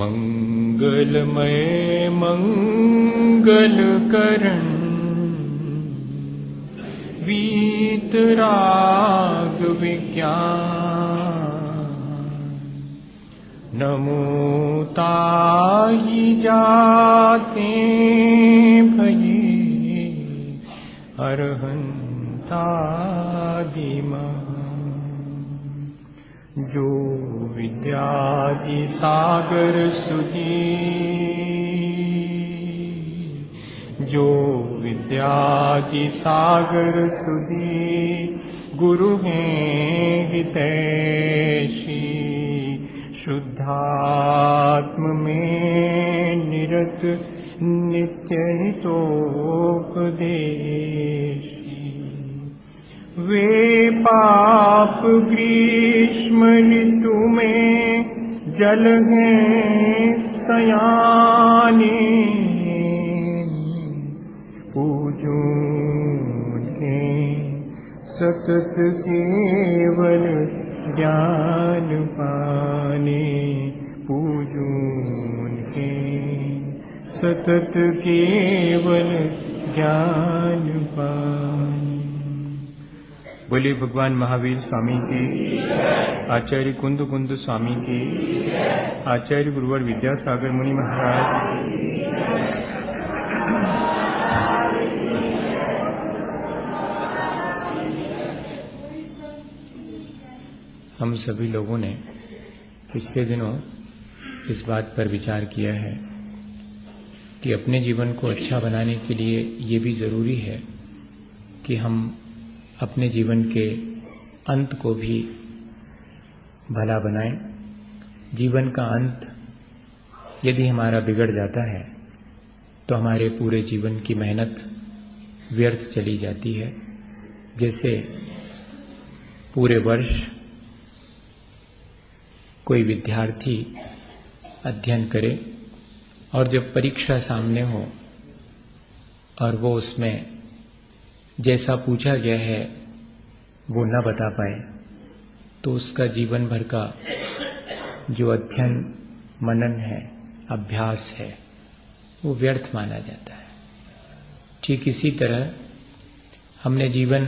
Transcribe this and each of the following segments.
मंगलमय मंगलकरण वीतराग विज्ञान नमो ताहि जाते भये अरहंतादिमः जो विद्यादि सागर सुधी जो विद्यादि सागर सुधी गुरु हैं हितैषी शुद्धात्म में निरत नित्य हितोपदेशी वे पाप ग्रीष्म ऋतु में जल हैं सयाने पूजो के सतत केवल ज्ञान पाने पूजो के सतत केवल ज्ञान पाने। बोले भगवान महावीर स्वामी की, आचार्य कुंद कुंद स्वामी की, आचार्य गुरुवर विद्यासागर मुनि महाराज। हम सभी लोगों ने पिछले दिनों इस बात पर विचार किया है कि अपने जीवन को अच्छा बनाने के लिए ये भी जरूरी है कि हम अपने जीवन के अंत को भी भला बनाएं। जीवन का अंत यदि हमारा बिगड़ जाता है तो हमारे पूरे जीवन की मेहनत व्यर्थ चली जाती है। जैसे पूरे वर्ष कोई विद्यार्थी अध्ययन करे और जब परीक्षा सामने हो और वो उसमें जैसा पूछा गया है वो न बता पाए तो उसका जीवन भर का जो अध्ययन मनन है, अभ्यास है, वो व्यर्थ माना जाता है। ठीक इसी तरह हमने जीवन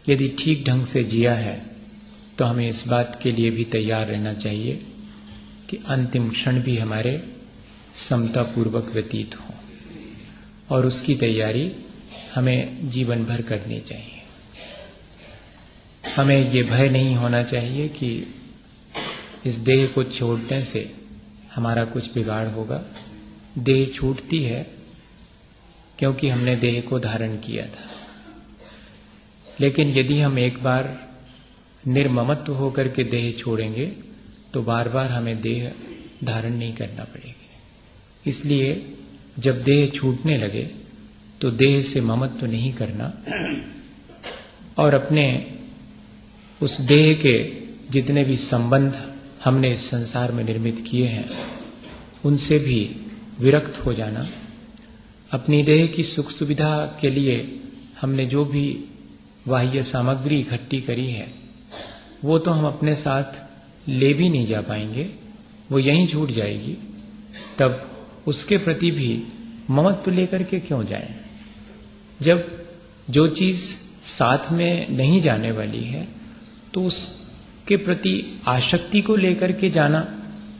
यदि ठीक ढंग से जिया है तो हमें इस बात के लिए भी तैयार रहना चाहिए कि अंतिम क्षण भी हमारे समतापूर्वक व्यतीत हो और उसकी तैयारी हमें जीवन भर करनी चाहिए। हमें ये भय नहीं होना चाहिए कि इस देह को छोड़ने से हमारा कुछ बिगाड़ होगा। देह छूटती है क्योंकि हमने देह को धारण किया था, लेकिन यदि हम एक बार निर्ममत्व होकर के देह छोड़ेंगे तो बार बार हमें देह धारण नहीं करना पड़ेगा। इसलिए जब देह छूटने लगे तो देह से ममत्व नहीं करना और अपने उस देह के जितने भी संबंध हमने इस संसार में निर्मित किए हैं उनसे भी विरक्त हो जाना। अपनी देह की सुख सुविधा के लिए हमने जो भी बाह्य सामग्री इकट्ठी करी है वो तो हम अपने साथ ले भी नहीं जा पाएंगे, वो यहीं छूट जाएगी। तब उसके प्रति भी ममत्व लेकर के क्यों जाएं? जब जो चीज साथ में नहीं जाने वाली है तो उसके प्रति आसक्ति को लेकर के जाना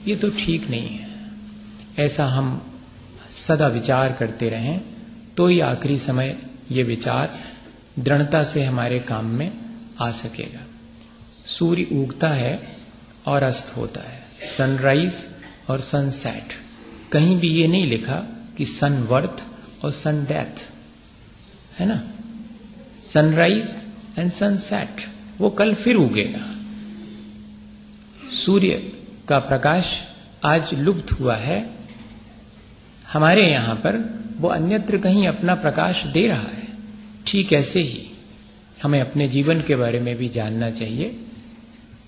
ये तो ठीक नहीं है। ऐसा हम सदा विचार करते रहें तो ही आखिरी समय ये विचार दृढ़ता से हमारे काम में आ सकेगा। सूर्य उगता है और अस्त होता है, सनराइज और सनसेट। कहीं भी ये नहीं लिखा कि सन बर्थ और सन डेथ, है ना। सनराइज एंड सनसेट, वो कल फिर उगेगा। सूर्य का प्रकाश आज लुप्त हुआ है हमारे यहां पर, वो अन्यत्र कहीं अपना प्रकाश दे रहा है। ठीक ऐसे ही हमें अपने जीवन के बारे में भी जानना चाहिए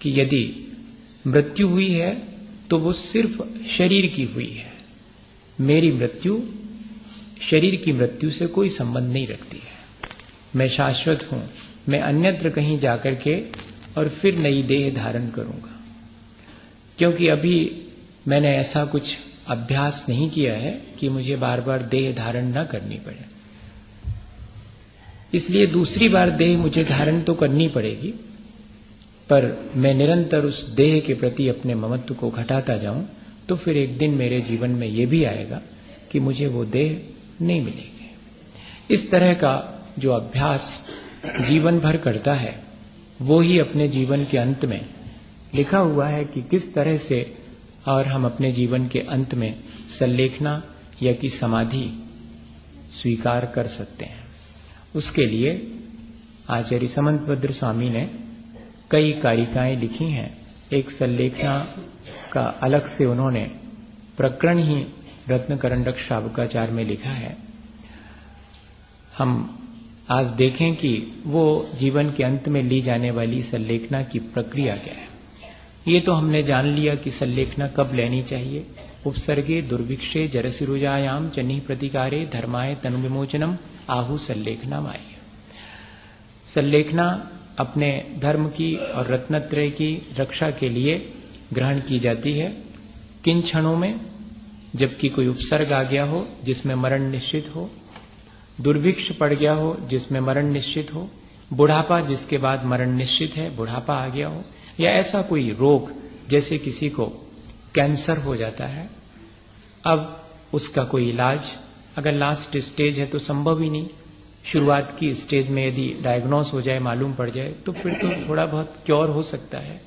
कि यदि मृत्यु हुई है तो वो सिर्फ शरीर की हुई है। मेरी मृत्यु शरीर की मृत्यु से कोई संबंध नहीं रखती है। मैं शाश्वत हूं, मैं अन्यत्र कहीं जाकर के और फिर नई देह धारण करूंगा, क्योंकि अभी मैंने ऐसा कुछ अभ्यास नहीं किया है कि मुझे बार बार देह धारण न करनी पड़े। इसलिए दूसरी बार देह मुझे धारण तो करनी पड़ेगी, पर मैं निरंतर उस देह के प्रति अपने ममत्व को घटाता जाऊं तो फिर एक दिन मेरे जीवन में यह भी आएगा कि मुझे वो देह नहीं मिलेगी। इस तरह का जो अभ्यास जीवन भर करता है वो ही अपने जीवन के अंत में लिखा हुआ है कि किस तरह से और हम अपने जीवन के अंत में संलेखना या कि समाधि स्वीकार कर सकते हैं। उसके लिए आचार्य समंतभद्र स्वामी ने कई कारिकाएं लिखी हैं। एक संलेखना का अलग से उन्होंने प्रकरण ही रत्नकरंडक शावकाचार्य में लिखा है। हम आज देखें कि वो जीवन के अंत में ली जाने वाली संलेखना की प्रक्रिया क्या है। ये तो हमने जान लिया कि संलेखना कब लेनी चाहिए। उपसर्गे दुर्भिक्षे जरसिरुजायाम चन्नी प्रतिकारे धर्माय तनु विमोचनम आहु संलेखना माय। संलेखना अपने धर्म की और रत्नत्रय की रक्षा के लिए ग्रहण की जाती है किन क्षणों में, जबकि कोई उपसर्ग आ गया हो जिसमें मरण निश्चित हो, दुर्भिक्ष पड़ गया हो जिसमें मरण निश्चित हो, बुढ़ापा जिसके बाद मरण निश्चित है, बुढ़ापा आ गया हो, या ऐसा कोई रोग जैसे किसी को कैंसर हो जाता है, अब उसका कोई इलाज अगर लास्ट स्टेज है तो संभव ही नहीं। शुरुआत की स्टेज में यदि डायग्नोस हो जाए, मालूम पड़ जाए, तो फिर तो थोड़ा बहुत क्योर हो सकता है,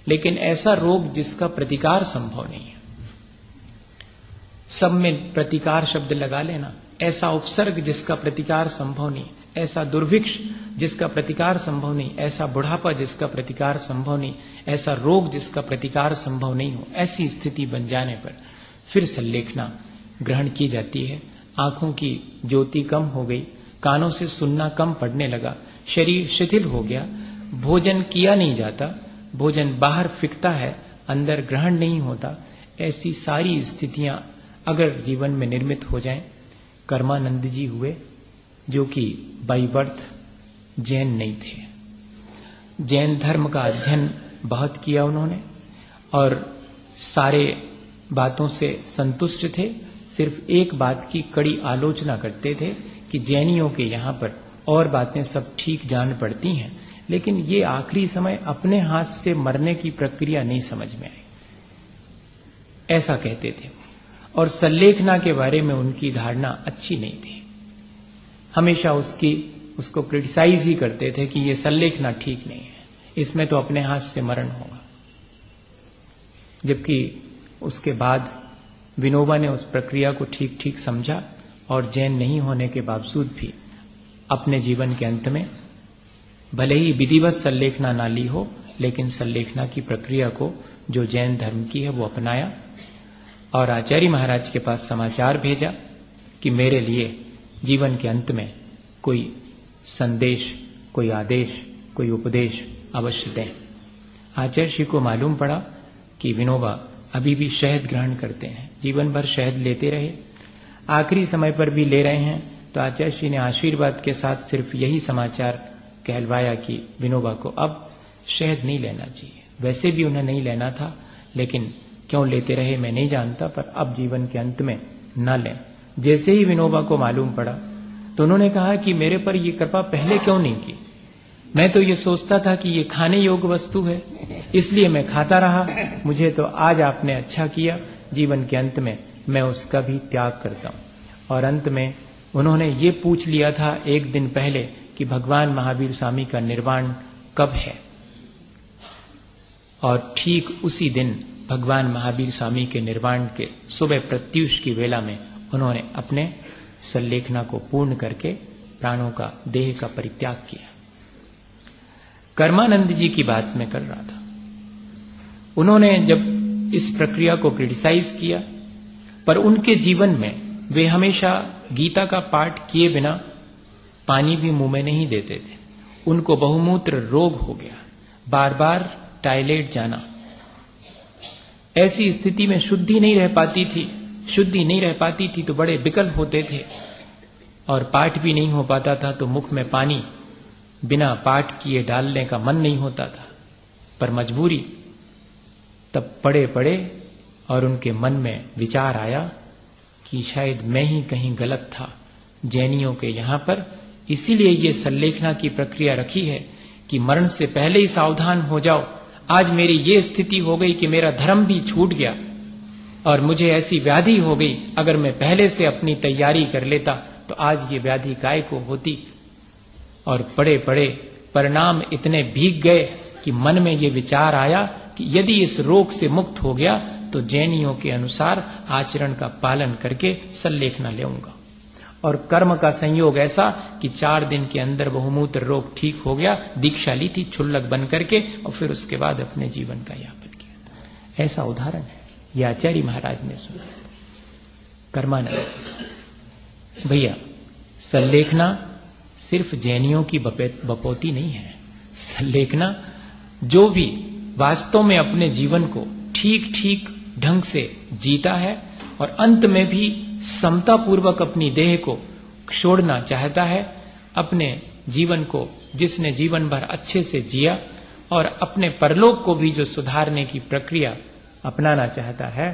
लेकिन ऐसा रोग जिसका प्रतिकार संभव नहीं है, सब में प्रतिकार शब्द लगा लेना, ऐसा उपसर्ग जिसका प्रतिकार संभव नहीं, ऐसा दुर्भिक्ष जिसका प्रतिकार संभव नहीं, ऐसा बुढ़ापा जिसका प्रतिकार संभव नहीं, ऐसा रोग जिसका प्रतिकार संभव नहीं हो, ऐसी स्थिति बन जाने पर फिर संलेखना ग्रहण की जाती है। आंखों की ज्योति कम हो गई, कानों से सुनना कम पड़ने लगा, शरीर शिथिल हो गया, भोजन किया नहीं जाता, भोजन बाहर फिकता है, अंदर ग्रहण नहीं होता, ऐसी सारी स्थितियां अगर जीवन में निर्मित हो जाएं। कर्मानंद जी हुए जो कि बाई बर्थ जैन नहीं थे। जैन धर्म का अध्ययन बहुत किया उन्होंने और सारे बातों से संतुष्ट थे। सिर्फ एक बात की कड़ी आलोचना करते थे कि जैनियों के यहाँ पर और बातें सब ठीक जान पड़ती हैं, लेकिन ये आखिरी समय अपने हाथ से मरने की प्रक्रिया नहीं समझ में आई, ऐसा कहते थे। और संलेखना के बारे में उनकी धारणा अच्छी नहीं थी, हमेशा उसको क्रिटिसाइज ही करते थे कि ये संलेखना ठीक नहीं है, इसमें तो अपने हाथ से मरण होगा। जबकि उसके बाद विनोबा ने उस प्रक्रिया को ठीक ठीक समझा और जैन नहीं होने के बावजूद भी अपने जीवन के अंत में भले ही विधिवत संलेखना ना ली हो, लेकिन संलेखना की प्रक्रिया को जो जैन धर्म की है वो अपनाया और आचार्य महाराज के पास समाचार भेजा कि मेरे लिए जीवन के अंत में कोई संदेश, कोई आदेश, कोई उपदेश अवश्य दें। आचार्य श्री को मालूम पड़ा कि विनोबा अभी भी शहद ग्रहण करते हैं, जीवन भर शहद लेते रहे, आखिरी समय पर भी ले रहे हैं। तो आचार्य श्री ने आशीर्वाद के साथ सिर्फ यही समाचार कहलवाया कि विनोबा को अब शहद नहीं लेना चाहिए। वैसे भी उन्हें नहीं लेना था, लेकिन क्यों लेते रहे मैं नहीं जानता, पर अब जीवन के अंत में न लें। जैसे ही विनोबा को मालूम पड़ा तो उन्होंने कहा कि मेरे पर ये कृपा पहले क्यों नहीं की, मैं तो ये सोचता था कि ये खाने योग्य वस्तु है इसलिए मैं खाता रहा, मुझे तो आज आपने अच्छा किया, जीवन के अंत में मैं उसका भी त्याग करता हूं। और अंत में उन्होंने ये पूछ लिया था एक दिन पहले कि भगवान महावीर स्वामी का निर्वाण कब है, और ठीक उसी दिन भगवान महावीर स्वामी के निर्वाण के सुबह प्रत्यूष की वेला में उन्होंने अपने संलेखना को पूर्ण करके प्राणों का, देह का परित्याग किया। कर्मानंद जी की बात मैं कर रहा था, उन्होंने जब इस प्रक्रिया को क्रिटिसाइज किया, पर उनके जीवन में वे हमेशा गीता का पाठ किए बिना पानी भी मुंह में नहीं देते थे। उनको बहुमूत्र रोग हो गया, बार बार टॉयलेट जाना, ऐसी स्थिति में शुद्धि नहीं रह पाती थी। शुद्धि नहीं रह पाती थी तो बड़े विकल्प होते थे, और पाठ भी नहीं हो पाता था तो मुख में पानी बिना पाठ किए डालने का मन नहीं होता था, पर मजबूरी। तब पढ़े पढ़े और उनके मन में विचार आया कि शायद मैं ही कहीं गलत था जैनियों के यहाँ पर, इसीलिए ये संलेखना की प्रक्रिया रखी है कि मरण से पहले ही सावधान हो जाओ। आज मेरी ये स्थिति हो गई कि मेरा धर्म भी छूट गया और मुझे ऐसी व्याधि हो गई, अगर मैं पहले से अपनी तैयारी कर लेता तो आज ये व्याधि काय को होती। और पड़े पड़े परिणाम इतने भीग गए कि मन में ये विचार आया कि यदि इस रोग से मुक्त हो गया तो जैनियों के अनुसार आचरण का पालन करके संलेखना लेऊंगा। और कर्म का संयोग ऐसा कि 4 दिन के अंदर बहुमूत्र रोग ठीक हो गया। दीक्षा ली थी क्षुल्लक बन करके और फिर उसके बाद अपने जीवन का यापन किया। ऐसा उदाहरण है, ये आचार्य महाराज ने सुना। कर्मानंद जी भैया, संलेखना सिर्फ जैनियों की बपौती नहीं है। संलेखना जो भी वास्तव में अपने जीवन को ठीक ठीक ढंग से जीता है और अंत में भी समता पूर्वक अपनी देह को छोड़ना चाहता है, अपने जीवन को जिसने जीवन भर अच्छे से जिया और अपने परलोक को भी जो सुधारने की प्रक्रिया अपनाना चाहता है,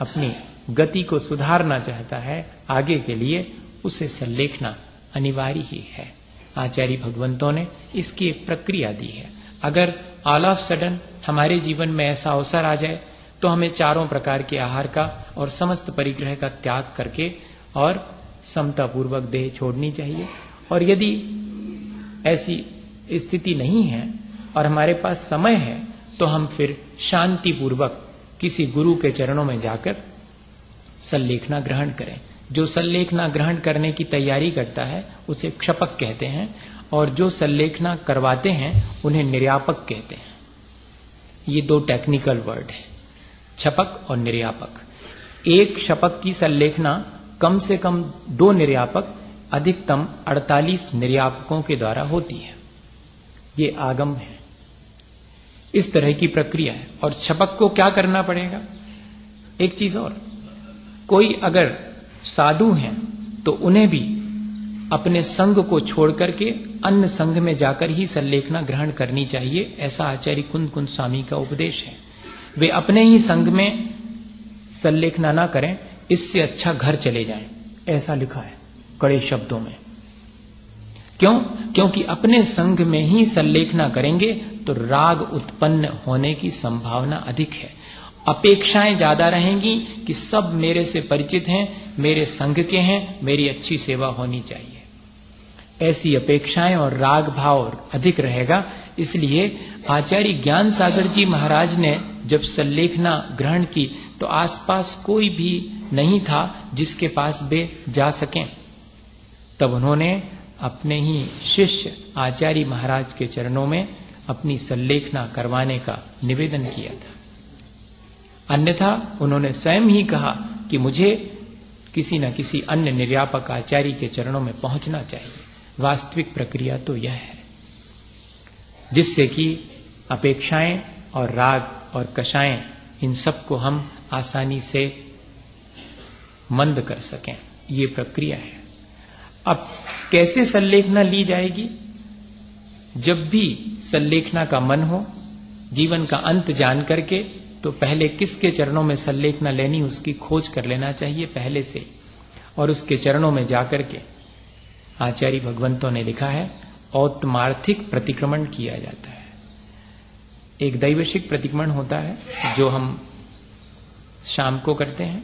अपनी गति को सुधारना चाहता है आगे के लिए, उसे संलेखना अनिवार्य ही है। आचार्य भगवंतों ने इसकी एक प्रक्रिया दी है। अगर ऑल ऑफ सडन हमारे जीवन में ऐसा अवसर आ जाए तो हमें 4 प्रकार के आहार का और समस्त परिग्रह का त्याग करके और समता पूर्वक देह छोड़नी चाहिए। और यदि ऐसी स्थिति नहीं है और हमारे पास समय है तो हम फिर शांति पूर्वक किसी गुरु के चरणों में जाकर संलेखना ग्रहण करें। जो संलेखना ग्रहण करने की तैयारी करता है उसे क्षपक कहते हैं, और जो संलेखना करवाते हैं उन्हें निर्यापक कहते हैं। ये 2 टेक्निकल वर्ड है, क्षपक और निर्यापक। एक क्षपक की संलेखना कम से कम 2 निर्यापक, अधिकतम 48 निर्यापकों के द्वारा होती है। ये आगम है, इस तरह की प्रक्रिया है। और क्षपक को क्या करना पड़ेगा? एक चीज और, कोई अगर साधु हैं तो उन्हें भी अपने संघ को छोड़ करके अन्य संघ में जाकर ही संलेखना ग्रहण करनी चाहिए। ऐसा आचार्य कुंद कुंद स्वामी का उपदेश है। वे अपने ही संघ में संलेखना ना करें, इससे अच्छा घर चले जाएं, ऐसा लिखा है कड़े शब्दों में। क्यों? क्योंकि अपने संघ में ही संलेखना करेंगे तो राग उत्पन्न होने की संभावना अधिक है। अपेक्षाएं ज्यादा रहेंगी कि सब मेरे से परिचित हैं, मेरे संघ के हैं, मेरी अच्छी सेवा होनी चाहिए। ऐसी अपेक्षाएं और राग भाव अधिक रहेगा। इसलिए आचार्य ज्ञान सागर जी महाराज ने जब संलेखना ग्रहण की तो आसपास कोई भी नहीं था जिसके पास वे जा सकें। तब उन्होंने अपने ही शिष्य आचार्य महाराज के चरणों में अपनी संलेखना करवाने का निवेदन किया था। अन्यथा उन्होंने स्वयं ही कहा कि मुझे किसी न किसी अन्य निर्यापक आचार्य के चरणों में पहुंचना चाहिए। वास्तविक प्रक्रिया तो यह है, जिससे कि अपेक्षाएं और राग और कषाएं, इन सब को हम आसानी से मंद कर सकें। ये प्रक्रिया है। अब कैसे संलेखना ली जाएगी? जब भी संलेखना का मन हो, जीवन का अंत जान करके, तो पहले किसके चरणों में संलेखना लेनी उसकी खोज कर लेना चाहिए पहले से, और उसके चरणों में जाकर के आचार्य भगवंतों ने लिखा है औत्मार्थिक प्रतिक्रमण किया जाता है। एक दैवशिक प्रतिक्रमण होता है जो हम शाम को करते हैं,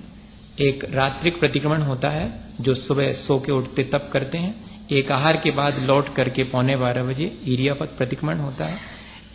एक रात्रिक प्रतिक्रमण होता है जो सुबह सो के उठते तब करते हैं, एक आहार के बाद लौट करके 11:15 बजे ईरियापत प्रतिक्रमण होता है,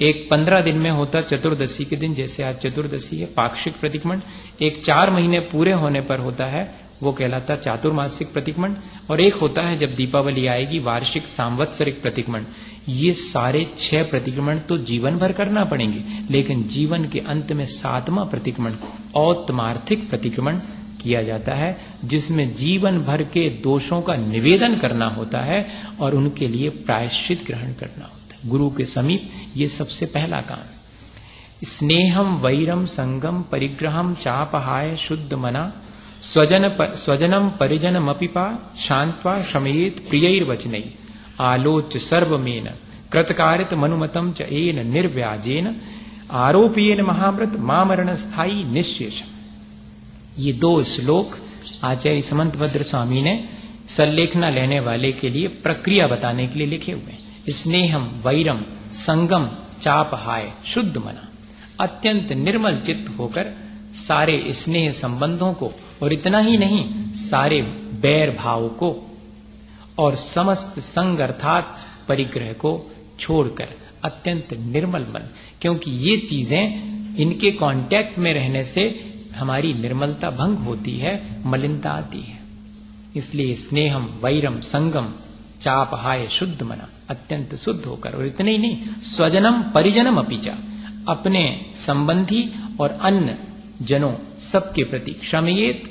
एक 15 दिन में होता चतुर्दशी के दिन, जैसे आज चतुर्दशी है, पाक्षिक प्रतिक्रमण, एक 4 महीने पूरे होने पर होता है, वो कहलाता चातुर्मासिक प्रतिक्रमण, और एक होता है जब दीपावली आएगी वार्षिक सांवत्सरिक प्रतिक्रमण। ये सारे 6 प्रतिक्रमण तो जीवन भर करना पड़ेंगे, लेकिन जीवन के अंत में 7वां प्रतिक्रमण औत्मार्थिक प्रतिक्रमण किया जाता है, जिसमें जीवन भर के दोषों का निवेदन करना होता है और उनके लिए प्रायश्चित ग्रहण करना होता है। गुरु के समीप ये सबसे पहला काम। स्नेहम वैरम संगम परिग्रहम चापहाय शुद्ध मना स्वजनम परिजनमपिपा शांत्वा शमयेत प्रियैर्वचनै आलोच्य सर्वमेन कृतकारित मनुमतम च एन निर्व्याजेन आरोपयेन महाव्रत मामरण स्थायी निश्शेष। ये 2 श्लोक आचार्य समंतभद्र स्वामी ने सल्लेखना लेने वाले के लिए प्रक्रिया बताने के लिए लिखे हुए हैं। स्नेहम वैरम संगम चापहाय शुद्ध मना, अत्यंत निर्मल चित्त होकर सारे स्नेह संबंधों को, और इतना ही नहीं सारे बैर भाव को और समस्त संग अर्थात परिग्रह को छोड़कर अत्यंत निर्मल मन, क्योंकि ये चीजें इनके कांटेक्ट में रहने से हमारी निर्मलता भंग होती है, मलिनता आती है। इसलिए स्नेहम वैरम संगम चापहाय शुद्ध मना, अत्यंत शुद्ध होकर, और इतने ही नहीं स्वजनम परिजनम अपीचा, अपने संबंधी और अन्य जनों सबके प्रति क्षमयेत,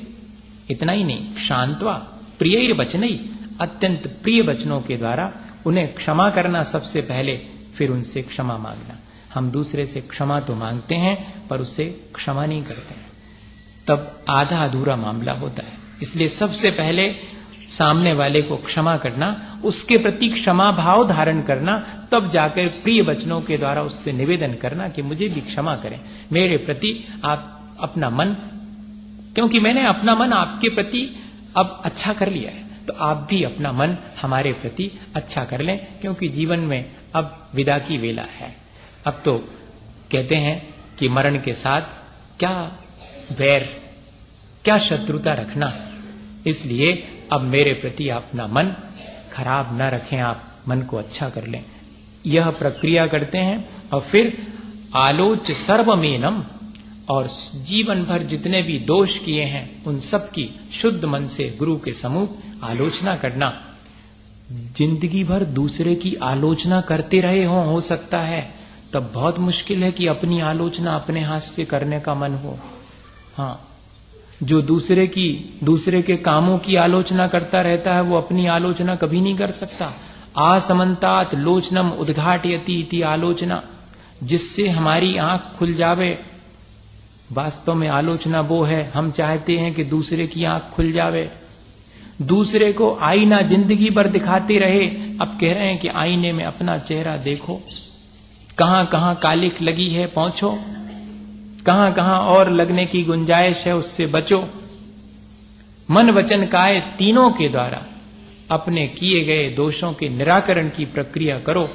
इतना ही नहीं शांत्वा प्रिय वचनई, अत्यंत प्रिय वचनों के द्वारा उन्हें क्षमा करना सबसे पहले, फिर उनसे क्षमा मांगना। हम दूसरे से क्षमा तो मांगते हैं पर उससे क्षमा नहीं करते हैं, तब आधा अधूरा मामला होता है। इसलिए सबसे पहले सामने वाले को क्षमा करना, उसके प्रति क्षमा भाव धारण करना, तब जाकर प्रिय वचनों के द्वारा उससे निवेदन करना कि मुझे भी क्षमा करें, मेरे प्रति आप अपना मन, क्योंकि मैंने अपना मन आपके प्रति अब अच्छा कर लिया है, तो आप भी अपना मन हमारे प्रति अच्छा कर लें, क्योंकि जीवन में अब विदा की वेला है। अब तो कहते हैं कि मरण के साथ क्या वैर, क्या शत्रुता रखना, इसलिए अब मेरे प्रति अपना मन खराब न रखें, आप मन को अच्छा कर लें। यह प्रक्रिया करते हैं और फिर आलोच सर्वमेनम, और जीवन भर जितने भी दोष किए हैं उन सब की शुद्ध मन से गुरु के सम्मुख आलोचना करना। जिंदगी भर दूसरे की आलोचना करते रहे हो सकता है, तब बहुत मुश्किल है कि अपनी आलोचना अपने हाथ से करने का मन हो। हाँ, जो दूसरे के कामों की आलोचना करता रहता है वो अपनी आलोचना कभी नहीं कर सकता। आसमंतात लोचनम उद्घाटयति इति आलोचना, जिससे हमारी आंख खुल जावे। वास्तव में आलोचना वो है, हम चाहते हैं कि दूसरे की आंख खुल जावे, दूसरे को आईना जिंदगी भर दिखाते रहे। अब कह रहे हैं कि आईने में अपना चेहरा देखो, कहां कहां कालिख लगी है पहुंचो, कहां कहां और लगने की गुंजाइश है उससे बचो। मन वचन काय तीनों के द्वारा अपने किए गए दोषों के निराकरण की प्रक्रिया करो।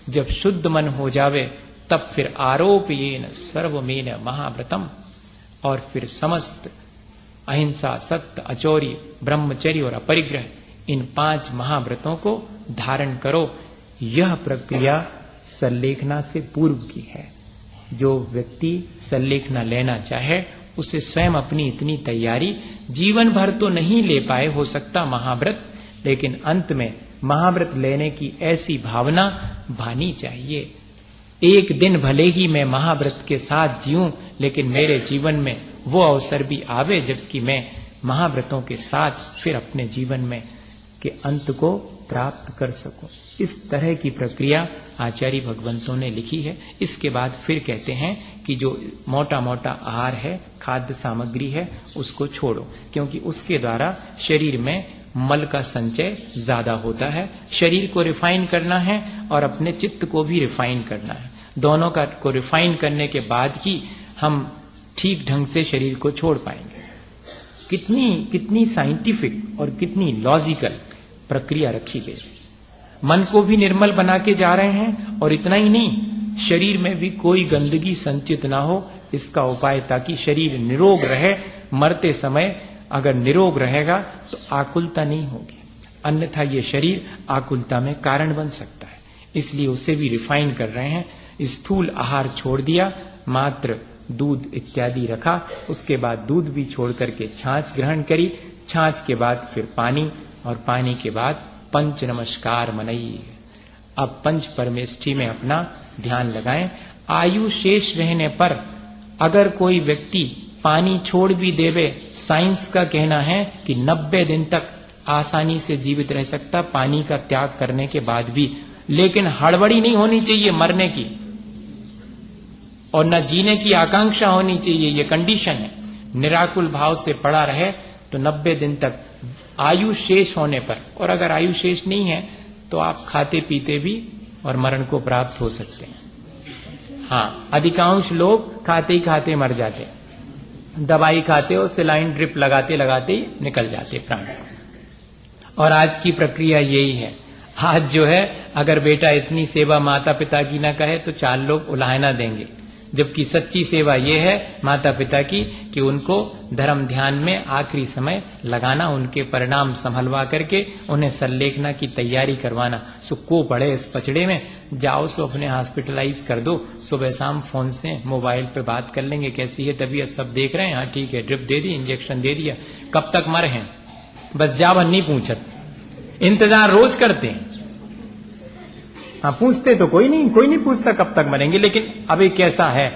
जब शुद्ध मन हो जावे तब फिर आरोपयेन सर्वमेन महाव्रतम, और फिर समस्त अहिंसा, सत्य, अचौर्य, ब्रह्मचर्य और अपरिग्रह, इन 5 महाव्रतों को धारण करो। यह प्रक्रिया सल्लेखना से पूर्व की है। जो व्यक्ति सल्लेखना लेना चाहे उसे स्वयं अपनी इतनी तैयारी जीवन भर तो नहीं ले पाए, हो सकता महाव्रत, लेकिन अंत में महाव्रत लेने की ऐसी भावना भानी चाहिए। एक दिन भले ही मैं महाव्रत के साथ जीऊं, लेकिन मेरे जीवन में वो अवसर भी आवे जबकि मैं महाव्रतों के साथ फिर अपने जीवन में के अंत को प्राप्त कर सकूं। इस तरह की प्रक्रिया आचार्य भगवंतों ने लिखी है। इसके बाद फिर कहते हैं कि जो मोटा मोटा आहार है, खाद्य सामग्री है, उसको छोड़ो, क्योंकि उसके द्वारा शरीर में मल का संचय ज्यादा होता है। शरीर को रिफाइन करना है और अपने चित्त को भी रिफाइन करना है। दोनों का को रिफाइन करने के बाद ही हम ठीक ढंग से शरीर को छोड़ पाएंगे। कितनी साइंटिफिक और कितनी लॉजिकल प्रक्रिया रखी गई। मन को भी निर्मल बना के जा रहे हैं, और इतना ही नहीं, शरीर में भी कोई गंदगी संचित ना हो इसका उपाय, ताकि शरीर निरोग रहे। मरते समय अगर निरोग रहेगा तो आकुलता नहीं होगी, अन्यथा ये शरीर आकुलता में कारण बन सकता है। इसलिए उसे भी रिफाइन कर रहे हैं। स्थूल आहार छोड़ दिया, मात्र दूध इत्यादि रखा। उसके बाद दूध भी छोड़ करके छाछ ग्रहण करी, छाछ के बाद फिर पानी, और पानी के बाद पंच नमस्कार मनाइए। अब पंच परमेष्ठी में अपना ध्यान लगाएं। आयु शेष रहने पर अगर कोई व्यक्ति पानी छोड़ भी देवे, साइंस का कहना है कि 90 दिन तक आसानी से जीवित रह सकता पानी का त्याग करने के बाद भी, लेकिन हड़बड़ी नहीं होनी चाहिए मरने की। और न जीने की आकांक्षा होनी चाहिए। ये कंडीशन है। निराकुल भाव से पड़ा रहे तो 90 दिन तक आयु शेष होने पर, और अगर आयु शेष नहीं है तो आप खाते पीते भी और मरण को प्राप्त हो सकते हैं। हाँ, अधिकांश लोग खाते ही खाते मर जाते, दवाई खाते और सिलाइन ड्रिप लगाते लगाते ही निकल जाते प्राण। और आज की प्रक्रिया यही है। आज जो है, अगर बेटा इतनी सेवा माता पिता की ना कहे तो 4 लोग उलाहना देंगे, जबकि सच्ची सेवा ये है माता पिता की कि उनको धर्म ध्यान में आखिरी समय लगाना, उनके परिणाम संभलवा करके उन्हें संलेखना की तैयारी करवाना। सुक्को पड़े इस पचड़े में, जाओ सो अपने हॉस्पिटलाइज कर दो, सुबह शाम फोन से मोबाइल पे बात कर लेंगे, कैसी है तबीयत, सब देख रहे हैं, हाँ ठीक है, ड्रिप दे दी, इंजेक्शन दे दिया, कब तक मरे हैं, बस जावन नहीं पूछत। इंतजार रोज करते हैं। हाँ, पूछते तो कोई नहीं पूछता कब तक मरेंगे, लेकिन अभी कैसा है,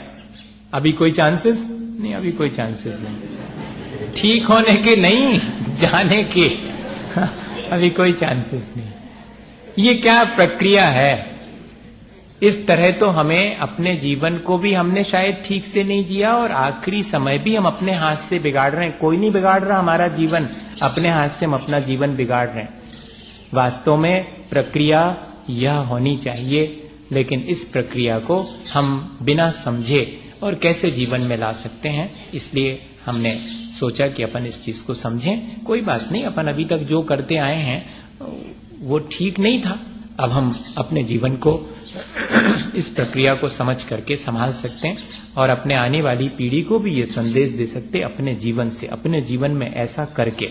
अभी कोई चांसेस नहीं, अभी कोई चांसेस नहीं, ठीक होने के नहीं, जाने के अभी कोई चांसेस नहीं। ये क्या प्रक्रिया है? इस तरह तो हमें अपने जीवन को भी हमने शायद ठीक से नहीं जिया, और आखिरी समय भी हम अपने हाथ से बिगाड़ रहे हैं। कोई नहीं बिगाड़ रहा हमारा जीवन, अपने हाथ से हम अपना जीवन बिगाड़ रहे हैं। वास्तव में प्रक्रिया यह होनी चाहिए, लेकिन इस प्रक्रिया को हम बिना समझे और कैसे जीवन में ला सकते हैं, इसलिए हमने सोचा कि अपन इस चीज को समझें। कोई बात नहीं, अपन अभी तक जो करते आए हैं वो ठीक नहीं था, अब हम अपने जीवन को इस प्रक्रिया को समझ करके संभाल सकते हैं और अपने आने वाली पीढ़ी को भी ये संदेश दे सकते हैं अपने जीवन से, अपने जीवन में ऐसा करके,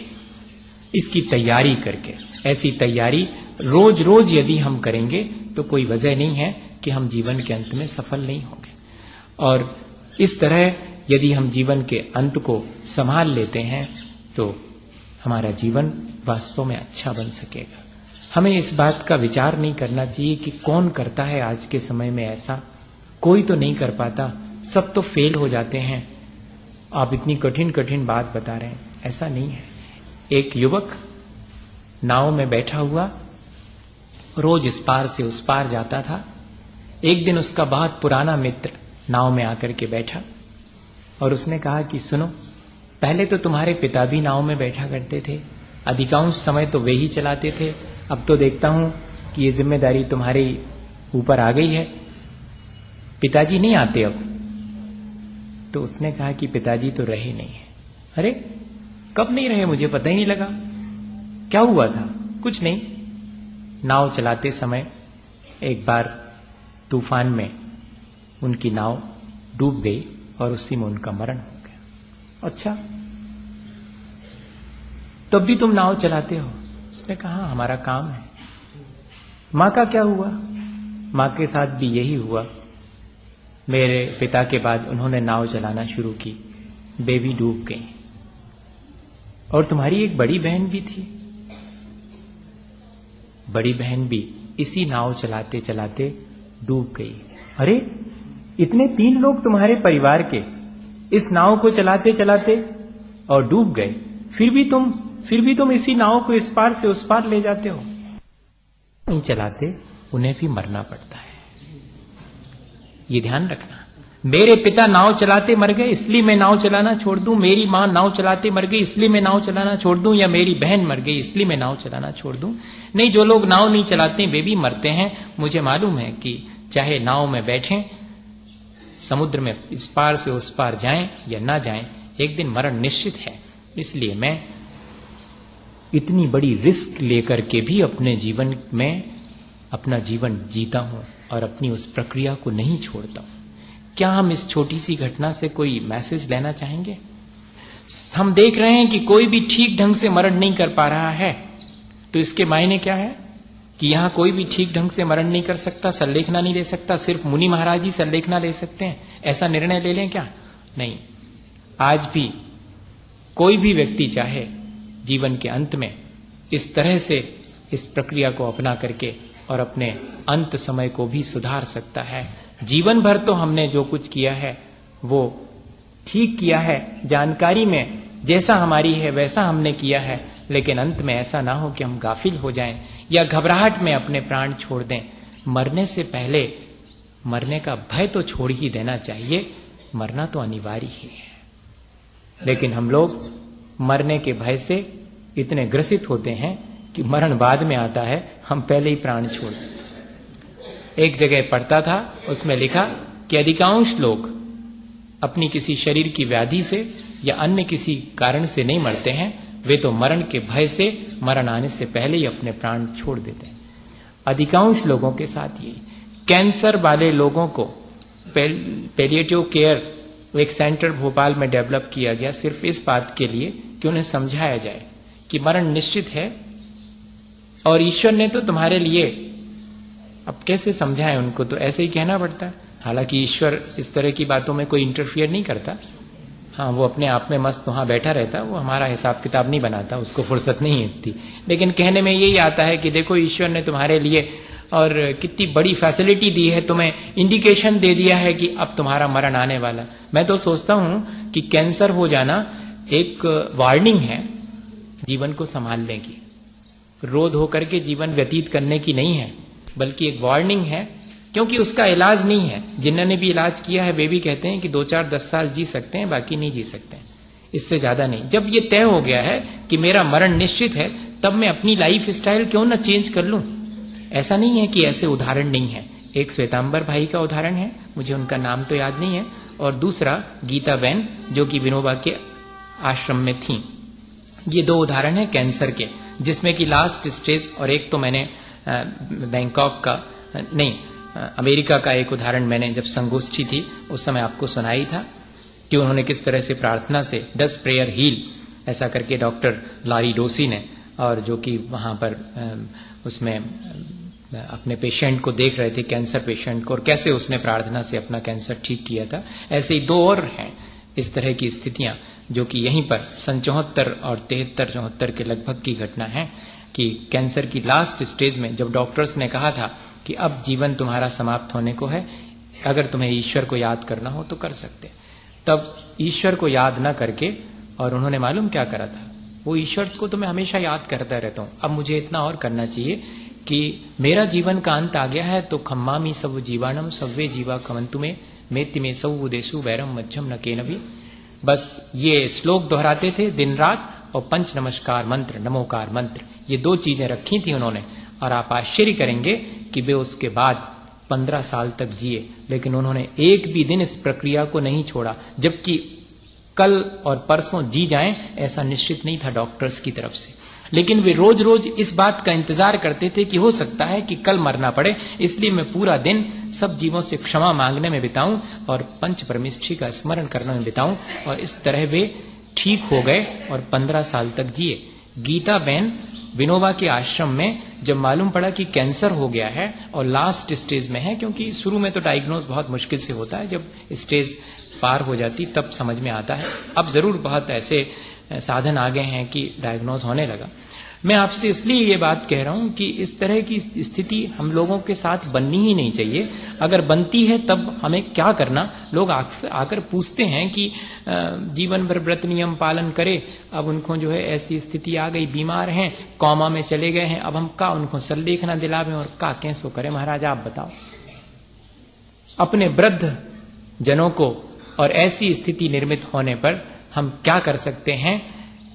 इसकी तैयारी करके। ऐसी तैयारी रोज रोज यदि हम करेंगे तो कोई वजह नहीं है कि हम जीवन के अंत में सफल नहीं होंगे। और इस तरह यदि हम जीवन के अंत को संभाल लेते हैं तो हमारा जीवन वास्तव में अच्छा बन सकेगा। हमें इस बात का विचार नहीं करना चाहिए कि कौन करता है आज के समय में ऐसा, कोई तो नहीं कर पाता, सब तो फेल हो जाते हैं। आप इतनी कठिन कठिन बात बता रहे हैं, ऐसा नहीं है। एक युवक नाव में बैठा हुआ रोज इस पार से उस पार जाता था। एक दिन उसका बहुत पुराना मित्र नाव में आकर के बैठा और उसने कहा कि सुनो, पहले तो तुम्हारे पिता भी नाव में बैठा करते थे, अधिकांश समय तो वे ही चलाते थे, अब तो देखता हूं कि ये जिम्मेदारी तुम्हारे ऊपर आ गई है, पिताजी नहीं आते अब। तो उसने कहा कि पिताजी तो रहे नहीं है। अरे कब नहीं रहे, मुझे पता ही नहीं लगा, क्या हुआ था? कुछ नहीं, नाव चलाते समय एक बार तूफान में उनकी नाव डूब गई और उसी में उनका मरण हो गया। अच्छा, तब भी तुम नाव चलाते हो? उसने कहा हमारा काम है। मां का क्या हुआ? मां के साथ भी यही हुआ। मेरे पिता के बाद उन्होंने नाव चलाना शुरू की, बेबी डूब गई। और तुम्हारी एक बड़ी बहन भी थी, बड़ी बहन भी इसी नाव चलाते चलाते डूब गई। अरे इतने 3 लोग तुम्हारे परिवार के इस नाव को चलाते चलाते और डूब गए, फिर भी तुम इसी नाव को इस पार से उस पार ले जाते हो। नहीं चलाते, उन्हें भी मरना पड़ता है, ये ध्यान रखना। मेरे पिता नाव चलाते मर गए इसलिए मैं नाव चलाना छोड़ दूं, मेरी मां नाव चलाते मर गई इसलिए मैं नाव चलाना छोड़ दूं, या मेरी बहन मर गई इसलिए मैं नाव चलाना छोड़ दूं। नहीं, जो लोग नाव नहीं चलाते वे भी मरते हैं। मुझे मालूम है कि चाहे नाव में बैठें, समुद्र में इस पार से उस पार जाएं या ना जाएं, एक दिन मरण निश्चित है। इसलिए मैं इतनी बड़ी रिस्क लेकर के भी अपने जीवन में अपना जीवन जीता हूं और अपनी उस प्रक्रिया को नहीं छोड़ता हूं। क्या हम इस छोटी सी घटना से कोई मैसेज लेना चाहेंगे? हम देख रहे हैं कि कोई भी ठीक ढंग से मरण नहीं कर पा रहा है, तो इसके मायने क्या है कि यहां कोई भी ठीक ढंग से मरण नहीं कर सकता, संलेखना नहीं ले सकता, सिर्फ मुनि महाराज ही संलेखना ले सकते हैं, ऐसा निर्णय ले लें क्या? नहीं, आज भी कोई भी व्यक्ति चाहे जीवन के अंत में इस तरह से इस प्रक्रिया को अपना करके और अपने अंत समय को भी सुधार सकता है। जीवन भर तो हमने जो कुछ किया है वो ठीक किया है, जानकारी में जैसा हमारी है वैसा हमने किया है, लेकिन अंत में ऐसा ना हो कि हम गाफिल हो जाएं या घबराहट में अपने प्राण छोड़ दें। मरने से पहले मरने का भय तो छोड़ ही देना चाहिए, मरना तो अनिवार्य ही है। लेकिन हम लोग मरने के भय से इतने ग्रसित होते हैं कि मरण बाद में आता है, हम पहले ही प्राण छोड़। एक जगह पढ़ता था, उसमें लिखा कि अधिकांश लोग अपनी किसी शरीर की व्याधि से या अन्य किसी कारण से नहीं मरते हैं, वे तो मरण के भय से, मरण आने से पहले ही अपने प्राण छोड़ देते हैं। अधिकांश लोगों के साथ यही। कैंसर वाले लोगों को पैलिएटिव केयर एक सेंटर भोपाल में डेवलप किया गया सिर्फ इस बात के लिए कि उन्हें समझाया जाए कि मरण निश्चित है और ईश्वर ने तो तुम्हारे लिए, अब कैसे समझाएं उनको, तो ऐसे ही कहना पड़ता है। हालांकि ईश्वर इस तरह की बातों में कोई इंटरफियर नहीं करता, हाँ वो अपने आप में मस्त वहां बैठा रहता, वो हमारा हिसाब किताब नहीं बनाता, उसको फुर्सत नहीं थी। लेकिन कहने में यही आता है कि देखो ईश्वर ने तुम्हारे लिए और कितनी बड़ी फैसिलिटी दी है, तुम्हें इंडिकेशन दे दिया है कि अब तुम्हारा मरण आने वाला। मैं तो सोचता हूं कि कैंसर हो जाना एक वार्निंग है जीवन को संभालने की, रोध होकर के जीवन व्यतीत करने की नहीं है, बल्कि एक वार्निंग है, क्योंकि उसका इलाज नहीं है। जिन्होंने भी इलाज किया है वे भी कहते हैं कि 2, 4, 10 साल जी सकते हैं, बाकी नहीं जी सकते हैं, इससे ज्यादा नहीं। जब ये तय हो गया है कि मेरा मरण निश्चित है, तब मैं अपनी लाइफ स्टाइल क्यों ना चेंज कर लूं। ऐसा नहीं है कि ऐसे उदाहरण नहीं है। एक श्वेतांबर भाई का उदाहरण है, मुझे उनका नाम तो याद नहीं है, और दूसरा गीता बहन जो कि विनोबा के आश्रम में थी। ये 2 उदाहरण है कैंसर के, जिसमें कि लास्ट स्टेज, और एक तो मैंने बैंकॉक का नहीं अमेरिका का एक उदाहरण मैंने जब संगोष्ठी थी उस समय आपको सुनाई था कि उन्होंने किस तरह से प्रार्थना से डज प्रेयर हील ऐसा करके डॉक्टर लारी डोसी ने, और जो कि वहां पर उसमें अपने पेशेंट को देख रहे थे, कैंसर पेशेंट को, और कैसे उसने प्रार्थना से अपना कैंसर ठीक किया था। ऐसे ही 2 और हैं इस तरह की स्थितियां जो कि यहीं पर सन 74 और 73-74 के लगभग की घटना है कि कैंसर की लास्ट स्टेज में जब डॉक्टर्स ने कहा था कि अब जीवन तुम्हारा समाप्त होने को है, अगर तुम्हें ईश्वर को याद करना हो तो कर सकते, तब ईश्वर को याद न करके, और उन्होंने मालूम क्या करा था, वो ईश्वर को तो मैं हमेशा याद करता रहता हूं, अब मुझे इतना और करना चाहिए कि मेरा जीवन का अंत आ गया है, तो खम्मामी सब जीवाणम सव्वे जीवा खमंतु में मेति में सौ देशु वैरम मध्यम न के नभी। बस ये श्लोक दोहराते थे दिन रात, और पंच नमस्कार मंत्र, नमोकार मंत्र, ये 2 चीजें रखी थी उन्होंने। और आप आश्चर्य करेंगे कि वे उसके बाद 15 साल तक जिए, लेकिन उन्होंने एक भी दिन इस प्रक्रिया को नहीं छोड़ा, जबकि कल और परसों जी जाएं ऐसा निश्चित नहीं था डॉक्टर्स की तरफ से। लेकिन वे रोज रोज इस बात का इंतजार करते थे कि हो सकता है कि कल मरना पड़े, इसलिए मैं पूरा दिन सब जीवों से क्षमा मांगने में बिताऊं और पंच परमेष्ठी का स्मरण करने में बिताऊं, और इस तरह वे ठीक हो गए और 15 साल तक जिए। गीता बहन विनोबा के आश्रम में जब मालूम पड़ा कि कैंसर हो गया है और लास्ट स्टेज में है, क्योंकि शुरू में तो डायग्नोज बहुत मुश्किल से होता है, जब स्टेज पार हो जाती तब समझ में आता है। अब जरूर बहुत ऐसे साधन आ गए हैं कि डायग्नोज होने लगा। मैं आपसे इसलिए ये बात कह रहा हूं कि इस तरह की स्थिति हम लोगों के साथ बननी ही नहीं चाहिए। अगर बनती है तब हमें क्या करना, लोग आकर पूछते हैं कि जीवन भर व्रत नियम पालन करे, अब उनको जो है ऐसी स्थिति आ गई, बीमार हैं, कौमा में चले गए हैं, अब हम का उनको सल्लेखना दिलावें और का कैसो करें। महाराज आप बताओ, अपने वृद्ध जनों को और ऐसी स्थिति निर्मित होने पर हम क्या कर सकते हैं,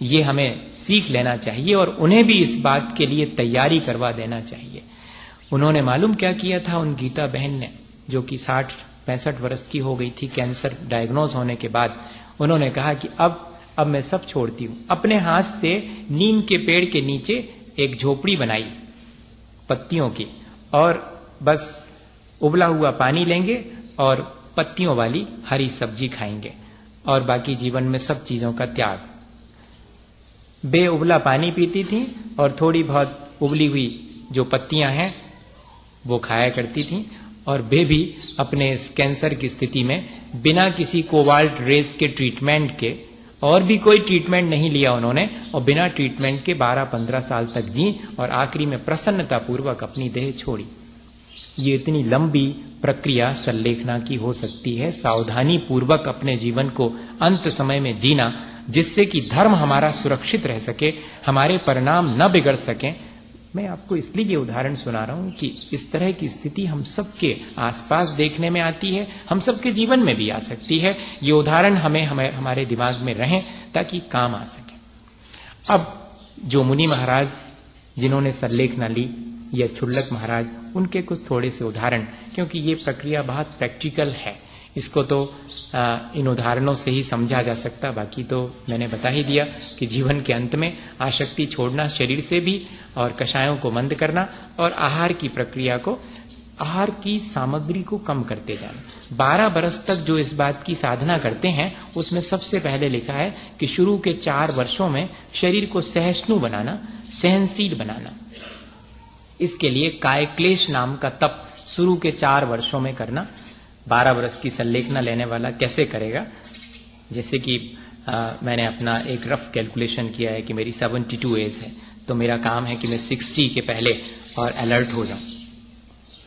ये हमें सीख लेना चाहिए और उन्हें भी इस बात के लिए तैयारी करवा देना चाहिए। उन्होंने मालूम क्या किया था उन गीता बहन ने, जो कि 60-65 वर्ष की हो गई थी कैंसर डायग्नोज होने के बाद। उन्होंने कहा कि अब मैं सब छोड़ती हूं। अपने हाथ से नीम के पेड़ के नीचे एक झोपड़ी बनाई पत्तियों की, और बस उबला हुआ पानी लेंगे और पत्तियों वाली हरी सब्जी खाएंगे, और बाकी जीवन में सब चीजों का त्याग। बे उबला पानी पीती थी और थोड़ी बहुत उबली हुई जो पत्तियां हैं वो खाया करती थी, और वे भी अपने इस कैंसर की स्थिति में बिना किसी कोबाल्ट रेस के ट्रीटमेंट के, और भी कोई ट्रीटमेंट नहीं लिया उन्होंने, और बिना ट्रीटमेंट के 12-15 साल तक जी, और आखिरी में प्रसन्नता पूर्वक अपनी देह छोड़ी। ये इतनी लंबी प्रक्रिया सल्लेखना की हो सकती है। सावधानी पूर्वक अपने जीवन को अंत समय में जीना, जिससे कि धर्म हमारा सुरक्षित रह सके, हमारे परिणाम न बिगड़ सकें, मैं आपको इसलिए ये उदाहरण सुना रहा हूं कि इस तरह की स्थिति हम सबके आसपास देखने में आती है, हम सबके जीवन में भी आ सकती है। ये उदाहरण हमारे दिमाग में रहें ताकि काम आ सके। अब जो मुनि महाराज जिन्होंने सल्लेखना ली या क्षुल्लक महाराज, उनके कुछ थोड़े से उदाहरण, क्योंकि ये प्रक्रिया बहुत प्रैक्टिकल है, इसको तो इन उदाहरणों से ही समझा जा सकता। बाकी तो मैंने बता ही दिया कि जीवन के अंत में आसक्ति छोड़ना शरीर से भी, और कषायों को मंद करना, और आहार की प्रक्रिया को, आहार की सामग्री को कम करते जाना। 12 बरस तक जो इस बात की साधना करते हैं उसमें सबसे पहले लिखा है कि शुरू के 4 वर्षों में शरीर को सहिष्णु बनाना, सहनशील बनाना। इसके लिए कायक्लेश नाम का तप शुरू के 4 वर्षों में करना। 12 बरस की सल्लेखना लेने वाला कैसे करेगा? जैसे कि मैंने अपना एक रफ कैलकुलेशन किया है कि मेरी 72 एज है, तो मेरा काम है कि मैं 60 के पहले और अलर्ट हो जाऊं।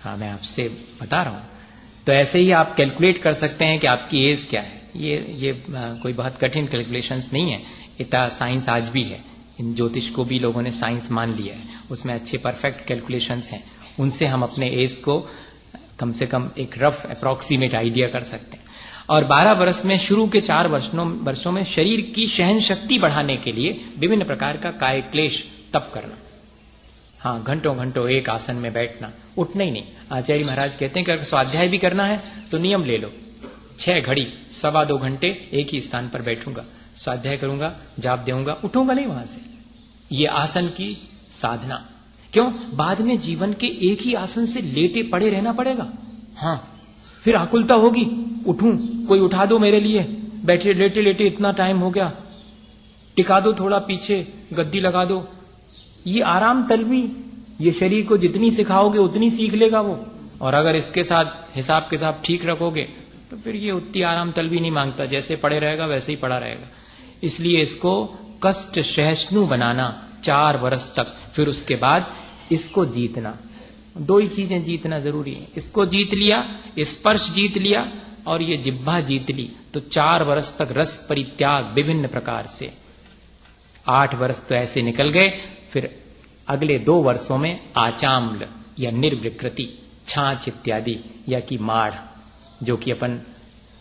हाँ, मैं आपसे बता रहा हूं। तो ऐसे ही आप कैलकुलेट कर सकते हैं कि आपकी एज क्या है। ये कोई बहुत कठिन कैलकुलेशंस नहीं है, इतना साइंस आज भी है। इन ज्योतिष को भी लोगों ने साइंस मान लिया है, उसमें अच्छे परफेक्ट कैलकुलेशंस हैं। उनसे हम अपने एज को कम से कम एक रफ अप्रोक्सीमेट आइडिया कर सकते हैं। और 12 वर्ष में शुरू के 4 वर्षों में शरीर की सहन शक्ति बढ़ाने के लिए विभिन्न प्रकार का कायक्लेश तप करना। हाँ, घंटों घंटों एक आसन में बैठना, उठना ही नहीं। आचार्य महाराज कहते हैं कि अगर स्वाध्याय भी करना है तो नियम ले लो, 6 घड़ी 2.25 घंटे एक ही स्थान पर बैठूंगा, स्वाध्याय करूंगा, जाप देऊंगा, उठूंगा नहीं वहां से। ये आसन की साधना। क्यों? बाद में जीवन के एक ही आसन से लेटे पड़े रहना पड़ेगा। हाँ, फिर आकुलता होगी, उठूं, कोई उठा दो मेरे लिए, बैठे लेटे लेटे इतना टाइम हो गया, टिका दो थोड़ा पीछे, गद्दी लगा दो। ये आराम तलबी, ये शरीर को जितनी सिखाओगे उतनी सीख लेगा वो। और अगर इसके साथ हिसाब के साथ ठीक रखोगे तो फिर ये उतनी आराम तलबी नहीं मांगता, जैसे पड़े रहेगा वैसे ही पड़ा रहेगा। इसलिए इसको कष्ट सहिष्णु बनाना 4 वर्ष तक, फिर उसके बाद इसको जीतना। 2 ही चीजें जीतना जरूरी है। इसको जीत लिया, स्पर्श जीत लिया और ये जिह्वा जीत ली, तो 4 वर्ष तक रस परित्याग विभिन्न प्रकार से। 8 वर्ष तो ऐसे निकल गए। फिर अगले 2 वर्षों में आचाम्ल या निर्विकृति, छाछ इत्यादि या कि माढ़, जो कि अपन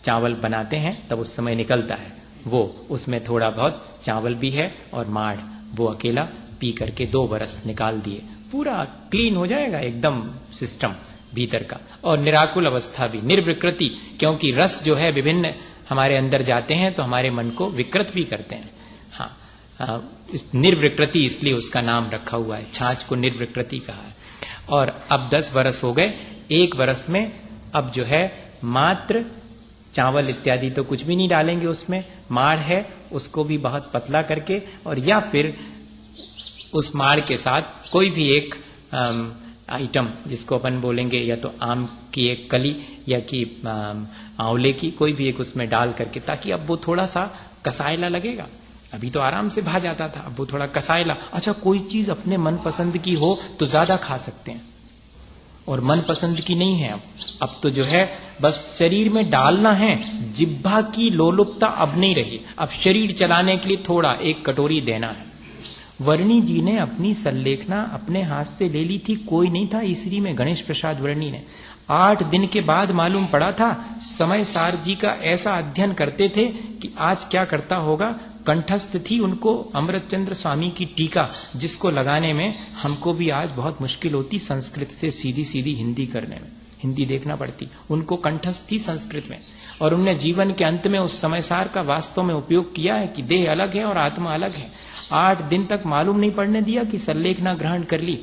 चावल बनाते हैं तब उस समय निकलता है, वो उसमें थोड़ा बहुत चावल भी है और माढ़, वो अकेला पी करके 2 बरस निकाल दिए। पूरा क्लीन हो जाएगा एकदम सिस्टम भीतर का। और निराकुल अवस्था भी, निर्विकृति, क्योंकि रस जो है विभिन्न हमारे अंदर जाते हैं तो हमारे मन को विकृत भी करते हैं। हाँ, इस निर्विकृति इसलिए उसका नाम रखा हुआ है, छाछ को निर्विकृति कहा है। और अब 10 बरस हो गए। 1 बरस में अब जो है मात्र चावल इत्यादि तो कुछ भी नहीं डालेंगे उसमें, माड़ है उसको भी बहुत पतला करके, और या फिर उस माड़ के साथ कोई भी एक आइटम जिसको अपन बोलेंगे या तो आम की एक कली या कि आंवले की, कोई भी एक उसमें डाल करके, ताकि अब वो थोड़ा सा कसायला लगेगा। अभी तो आराम से भा जाता था, अब वो थोड़ा कसायला। अच्छा, कोई चीज अपने मन पसंद की हो तो ज्यादा खा सकते हैं, और मन पसंद की नहीं है। अब तो जो है बस शरीर में डालना है, जिह्वा की लोलुपता अब नहीं रही। अब शरीर चलाने के लिए थोड़ा 1 कटोरी देना है। वर्णी जी ने अपनी सल्लेखना अपने हाथ से ले ली थी, कोई नहीं था ईसरी में, गणेश प्रसाद वर्णी ने। 8 दिन के बाद मालूम पड़ा था, समय सार जी का ऐसा अध्ययन करते थे कि आज क्या करता होगा। कंठस्थ थी उनको अमृतचंद्र स्वामी की टीका, जिसको लगाने में हमको भी आज बहुत मुश्किल होती संस्कृत से सीधी सीधी हिंदी करने में, हिंदी देखना पड़ती। उनको कंठस्थ थी संस्कृत में, और उनने जीवन के अंत में उस समय सार का वास्तव में उपयोग किया है कि देह अलग है और आत्मा अलग है। 8 दिन तक मालूम नहीं पड़ने दिया कि सल्लेखना ग्रहण कर ली।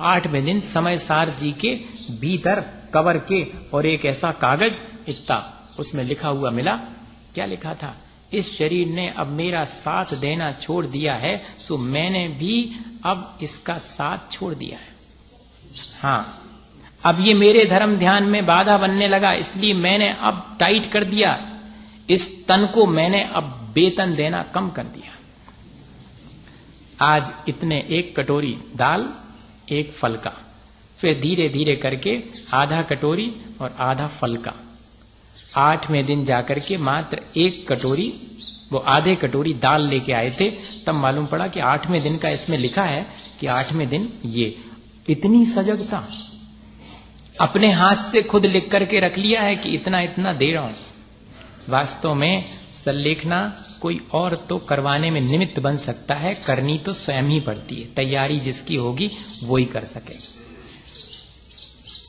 8वें दिन समय सार जी के भीतर कवर के और एक ऐसा कागज इतना उसमें लिखा हुआ मिला। क्या लिखा था? इस शरीर ने अब मेरा साथ देना छोड़ दिया है, सो मैंने भी अब इसका साथ छोड़ दिया है। हाँ, अब ये मेरे धर्म ध्यान में बाधा बनने लगा, इसलिए मैंने अब टाइट कर दिया। इस तन को मैंने अब वेतन देना कम कर दिया। आज इतने 1 कटोरी दाल, 1 फल का, फिर धीरे धीरे करके आधा कटोरी और आधा फल का। 8वें दिन जाकर के मात्र 1 कटोरी, वो आधे कटोरी दाल लेके आए थे। तब मालूम पड़ा कि 8वें दिन का इसमें लिखा है कि 8वें दिन ये इतनी सजगता, अपने हाथ से खुद लिख करके रख लिया है कि इतना इतना दे रहा हूं। वास्तव में सल्लेखना कोई और तो करवाने में निमित्त बन सकता है, करनी तो स्वयं ही पड़ती है। तैयारी जिसकी होगी वो ही कर सके।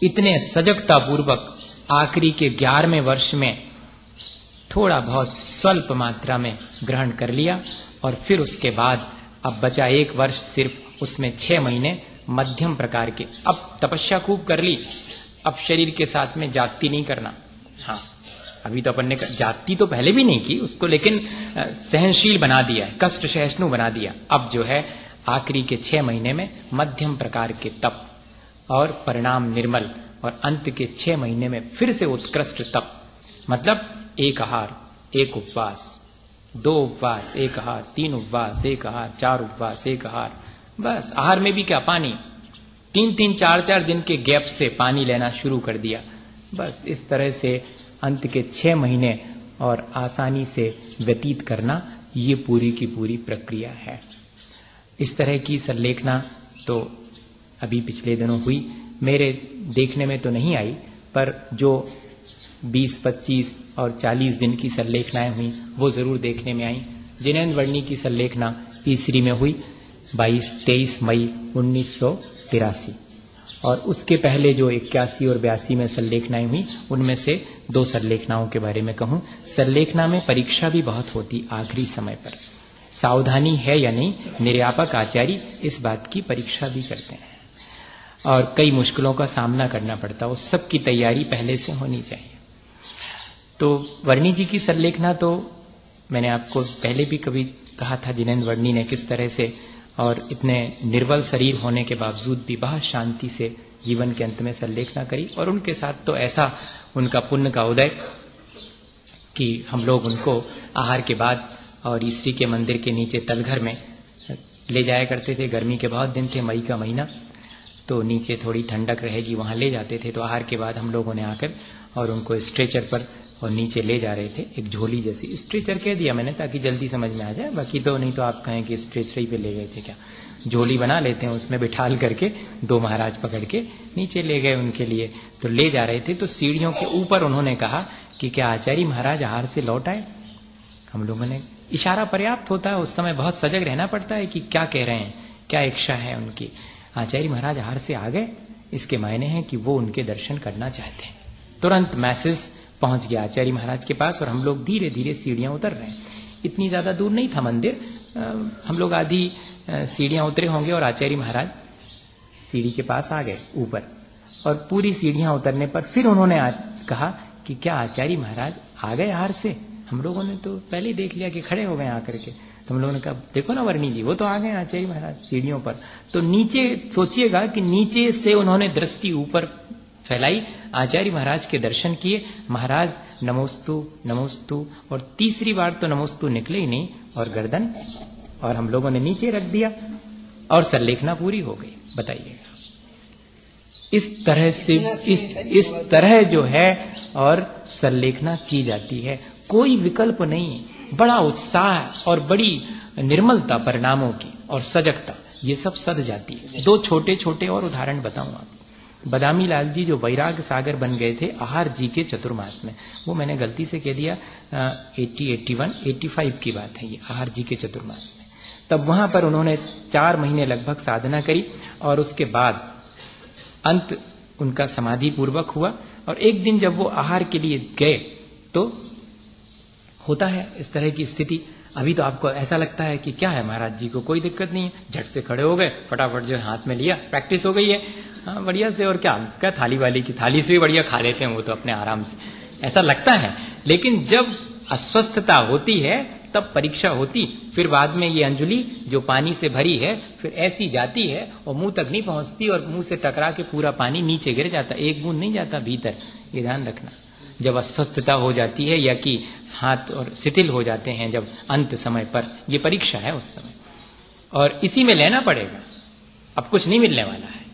इतने सजगता पूर्वक आखिरी के 11वें वर्ष में थोड़ा बहुत स्वल्प मात्रा में ग्रहण कर लिया, और फिर उसके बाद अब बचा 1 वर्ष, सिर्फ उसमें 6 महीने मध्यम प्रकार के। अब तपस्या खूब कर ली, अब शरीर के साथ में जाति नहीं करना। हाँ, अभी तो अपन ने जाति तो पहले भी नहीं की उसको, लेकिन सहनशील बना दिया है, कष्ट सहिष्णु बना दिया। अब जो है आखिरी के 6 महीने में मध्यम प्रकार के तप और परिणाम निर्मल, और अंत के 6 महीने में फिर से उत्कृष्ट तप। मतलब 1 आहार 1 उपवास, 2 उपवास 1 आहार, 3 उपवास 1 आहार, 4 उपवास 1 आहार। बस आहार में भी क्या, पानी। 3-3, 4-4 दिन के गैप से पानी लेना शुरू कर दिया। बस इस तरह से अंत के 6 महीने और आसानी से व्यतीत करना, ये पूरी की पूरी प्रक्रिया है। इस तरह की सल्लेखना तो अभी पिछले दिनों हुई, मेरे देखने में तो नहीं आई, पर जो 20, 25 और 40 दिन की सल्लेखनाएं हुई वो जरूर देखने में आई। जिनेन्द्र वर्णी की सल्लेखना तीसरी में हुई 22-23 मई 1983, और उसके पहले जो 81 और 82 में सल्लेखनाएं हुई, उनमें से 2 सल्लेखनाओं के बारे में कहूं। सल्लेखना में परीक्षा भी बहुत होती आखिरी समय पर, सावधानी है या नहीं, निर्यापक आचार्य इस बात की परीक्षा भी करते हैं, और कई मुश्किलों का सामना करना पड़ता है। उस सब की तैयारी पहले से होनी चाहिए। तो वर्णी जी की सल्लेखना तो मैंने आपको पहले भी कभी कहा था, जिनेन्द्र वर्णी ने किस तरह से, और इतने निर्बल शरीर होने के बावजूद भी बहुत शांति से जीवन के अंत में सल्लेखना करी। और उनके साथ तो ऐसा उनका पुण्य का उदय कि हम लोग उनको आहार के बाद और ईश्वरी के मंदिर के नीचे तलघर में ले जाया करते थे। गर्मी के बहुत दिन थे, मई का महीना, तो नीचे थोड़ी ठंडक रहेगी, वहां ले जाते थे। तो आहार के बाद हम लोगों ने आकर और उनको स्ट्रेचर पर और नीचे ले जा रहे थे, एक झोली जैसी। स्ट्रेचर कह दिया मैंने ताकि जल्दी समझ में आ जाए, बाकी तो नहीं तो आप कहें कि स्ट्रेचर ही पे ले गए थे क्या। झोली बना लेते हैं, उसमें बिठाल करके 2 महाराज पकड़ के नीचे ले गए उनके लिए। तो ले जा रहे थे, तो सीढ़ियों के ऊपर उन्होंने कहा कि क्या आचार्य महाराज आहार से लौट आए। हम लोगों ने, इशारा पर्याप्त होता है उस समय, बहुत सजग रहना पड़ता है कि क्या कह रहे हैं, क्या इच्छा है उनकी। आचार्य महाराज आहार से आ गए, इसके मायने हैं कि वो उनके दर्शन करना चाहते हैं। तुरंत मैसेज पहुंच गया आचार्य महाराज के पास, और हम लोग धीरे धीरे सीढ़ियां उतर रहे हैं। इतनी ज्यादा दूर नहीं था मंदिर, हम लोग आधी सीढ़ियां उतरे होंगे और आचार्य महाराज सीढ़ी के पास आ गए ऊपर। और पूरी सीढ़ियां उतरने पर फिर उन्होंने कहा कि क्या आचार्य महाराज आ गए आहार से। हम लोगों ने तो पहले ही देख लिया कि खड़े हो गए आकर के। तो हम लोगों ने कहा देखो ना वर्णी जी, वो तो आ गए आचार्य महाराज सीढ़ियों पर। तो नीचे सोचिएगा कि नीचे से उन्होंने दृष्टि ऊपर फैलाई, आचार्य महाराज के दर्शन किए। महाराज नमोस्तु नमोस्तु, और तीसरी बार तो नमोस्तु निकले ही नहीं, और गर्दन, और हम लोगों ने नीचे रख दिया और सल्लेखना पूरी हो गई। बताइएगा, इस तरह से इस तरह जो है और सल्लेखना की जाती है, कोई विकल्प नहीं। बड़ा उत्साह और बड़ी निर्मलता परिणामों की और सजगता, ये सब सद जाती है। 2 छोटे छोटे और उदाहरण बताऊंगा। बदामी लाल जी जो वैराग सागर बन गए थे आहार जी के चतुर्मास में, वो मैंने गलती से कह दिया 80, 81, 85 की बात है ये, आहार जी के चतुर्मास में। तब वहां पर उन्होंने 4 महीने लगभग साधना करी, और उसके बाद अंत उनका समाधि पूर्वक हुआ। और एक दिन जब वो आहार के लिए गए तो होता है इस तरह की स्थिति। अभी तो आपको ऐसा लगता है कि क्या है, महाराज जी को कोई दिक्कत नहीं है, झट से खड़े हो गए, फटाफट जो हाथ में लिया, प्रैक्टिस हो गई है, हाँ बढ़िया से। और क्या थाली वाली की थाली से भी बढ़िया खा लेते हैं वो तो अपने आराम से, ऐसा लगता है। लेकिन जब अस्वस्थता होती है तब परीक्षा होती। फिर बाद में ये अंजलि जो पानी से भरी है फिर ऐसी जाती है और मुंह तक नहीं पहुंचती, और मुंह से टकरा के पूरा पानी नीचे गिर जाता, एक बूंद नहीं जाता भीतर। ये ध्यान रखना, जब अस्वस्थता हो जाती है या कि हाथ और शिथिल हो जाते हैं जब अंत समय पर, ये परीक्षा है उस समय, और इसी में लेना पड़ेगा। अब कुछ नहीं मिलने वाला है,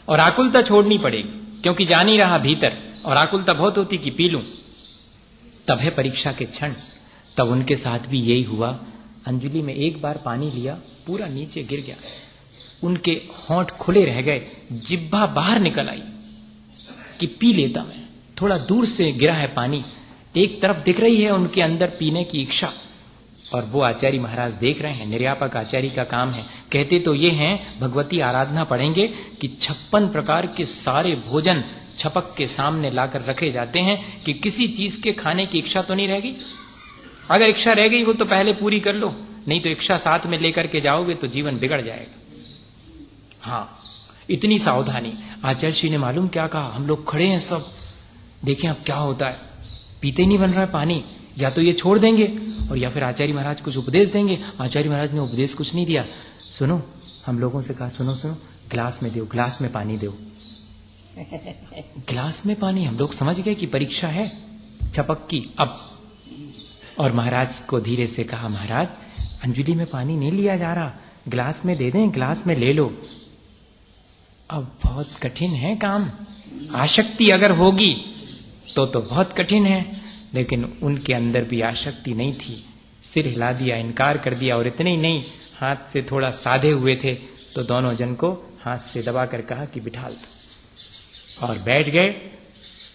और आकुलता छोड़नी पड़ेगी, क्योंकि जा नहीं रहा भीतर, और आकुलता बहुत होती कि पी लूं। तब है परीक्षा के क्षण। तब उनके साथ भी यही हुआ। अंजलि में एक बार पानी लिया, पूरा नीचे गिर गया, उनके होंठ खुले रह गए, जिह्वा बाहर निकल आई कि पी लेता मैं। थोड़ा दूर से गिरा है पानी, एक तरफ दिख रही है उनके अंदर पीने की इच्छा, और वो आचार्य महाराज देख रहे हैं। निर्यापक आचार्य का काम है। कहते तो ये हैं, भगवती आराधना पढ़ेंगे कि 56 प्रकार के सारे भोजन छपक के सामने लाकर रखे जाते हैं कि किसी चीज के खाने की इच्छा तो नहीं रहेगी। अगर इच्छा रह गई हो तो पहले पूरी कर लो, नहीं तो इच्छा साथ में लेकर के जाओगे तो जीवन बिगड़ जाएगा। हाँ, इतनी सावधानी। आचार्य श्री ने मालूम क्या कहा, हम लोग खड़े हैं सब, देखें अब क्या होता है। पीते नहीं बन रहा है पानी, या तो ये छोड़ देंगे और या फिर आचार्य महाराज कुछ उपदेश देंगे। आचार्य महाराज ने उपदेश कुछ नहीं दिया। सुनो, हम लोगों से कहा सुनो सुनो, गिलास में दो, गिलास में पानी दो। गिलास में पानी, हम लोग समझ गए कि परीक्षा है छपक की अब। और महाराज को धीरे से कहा, महाराज अंजलि में पानी नहीं लिया जा रहा, गिलास में दे दें, गिलास में ले लो। अब बहुत कठिन है काम, आसक्ति अगर होगी तो बहुत कठिन है, लेकिन उनके अंदर भी आसक्ति नहीं थी। सिर हिला दिया, इनकार कर दिया, और इतने ही नहीं, हाथ से थोड़ा साधे हुए थे तो दोनों जन को हाथ से दबा कर कहा कि बिठाल दो, और बैठ गए।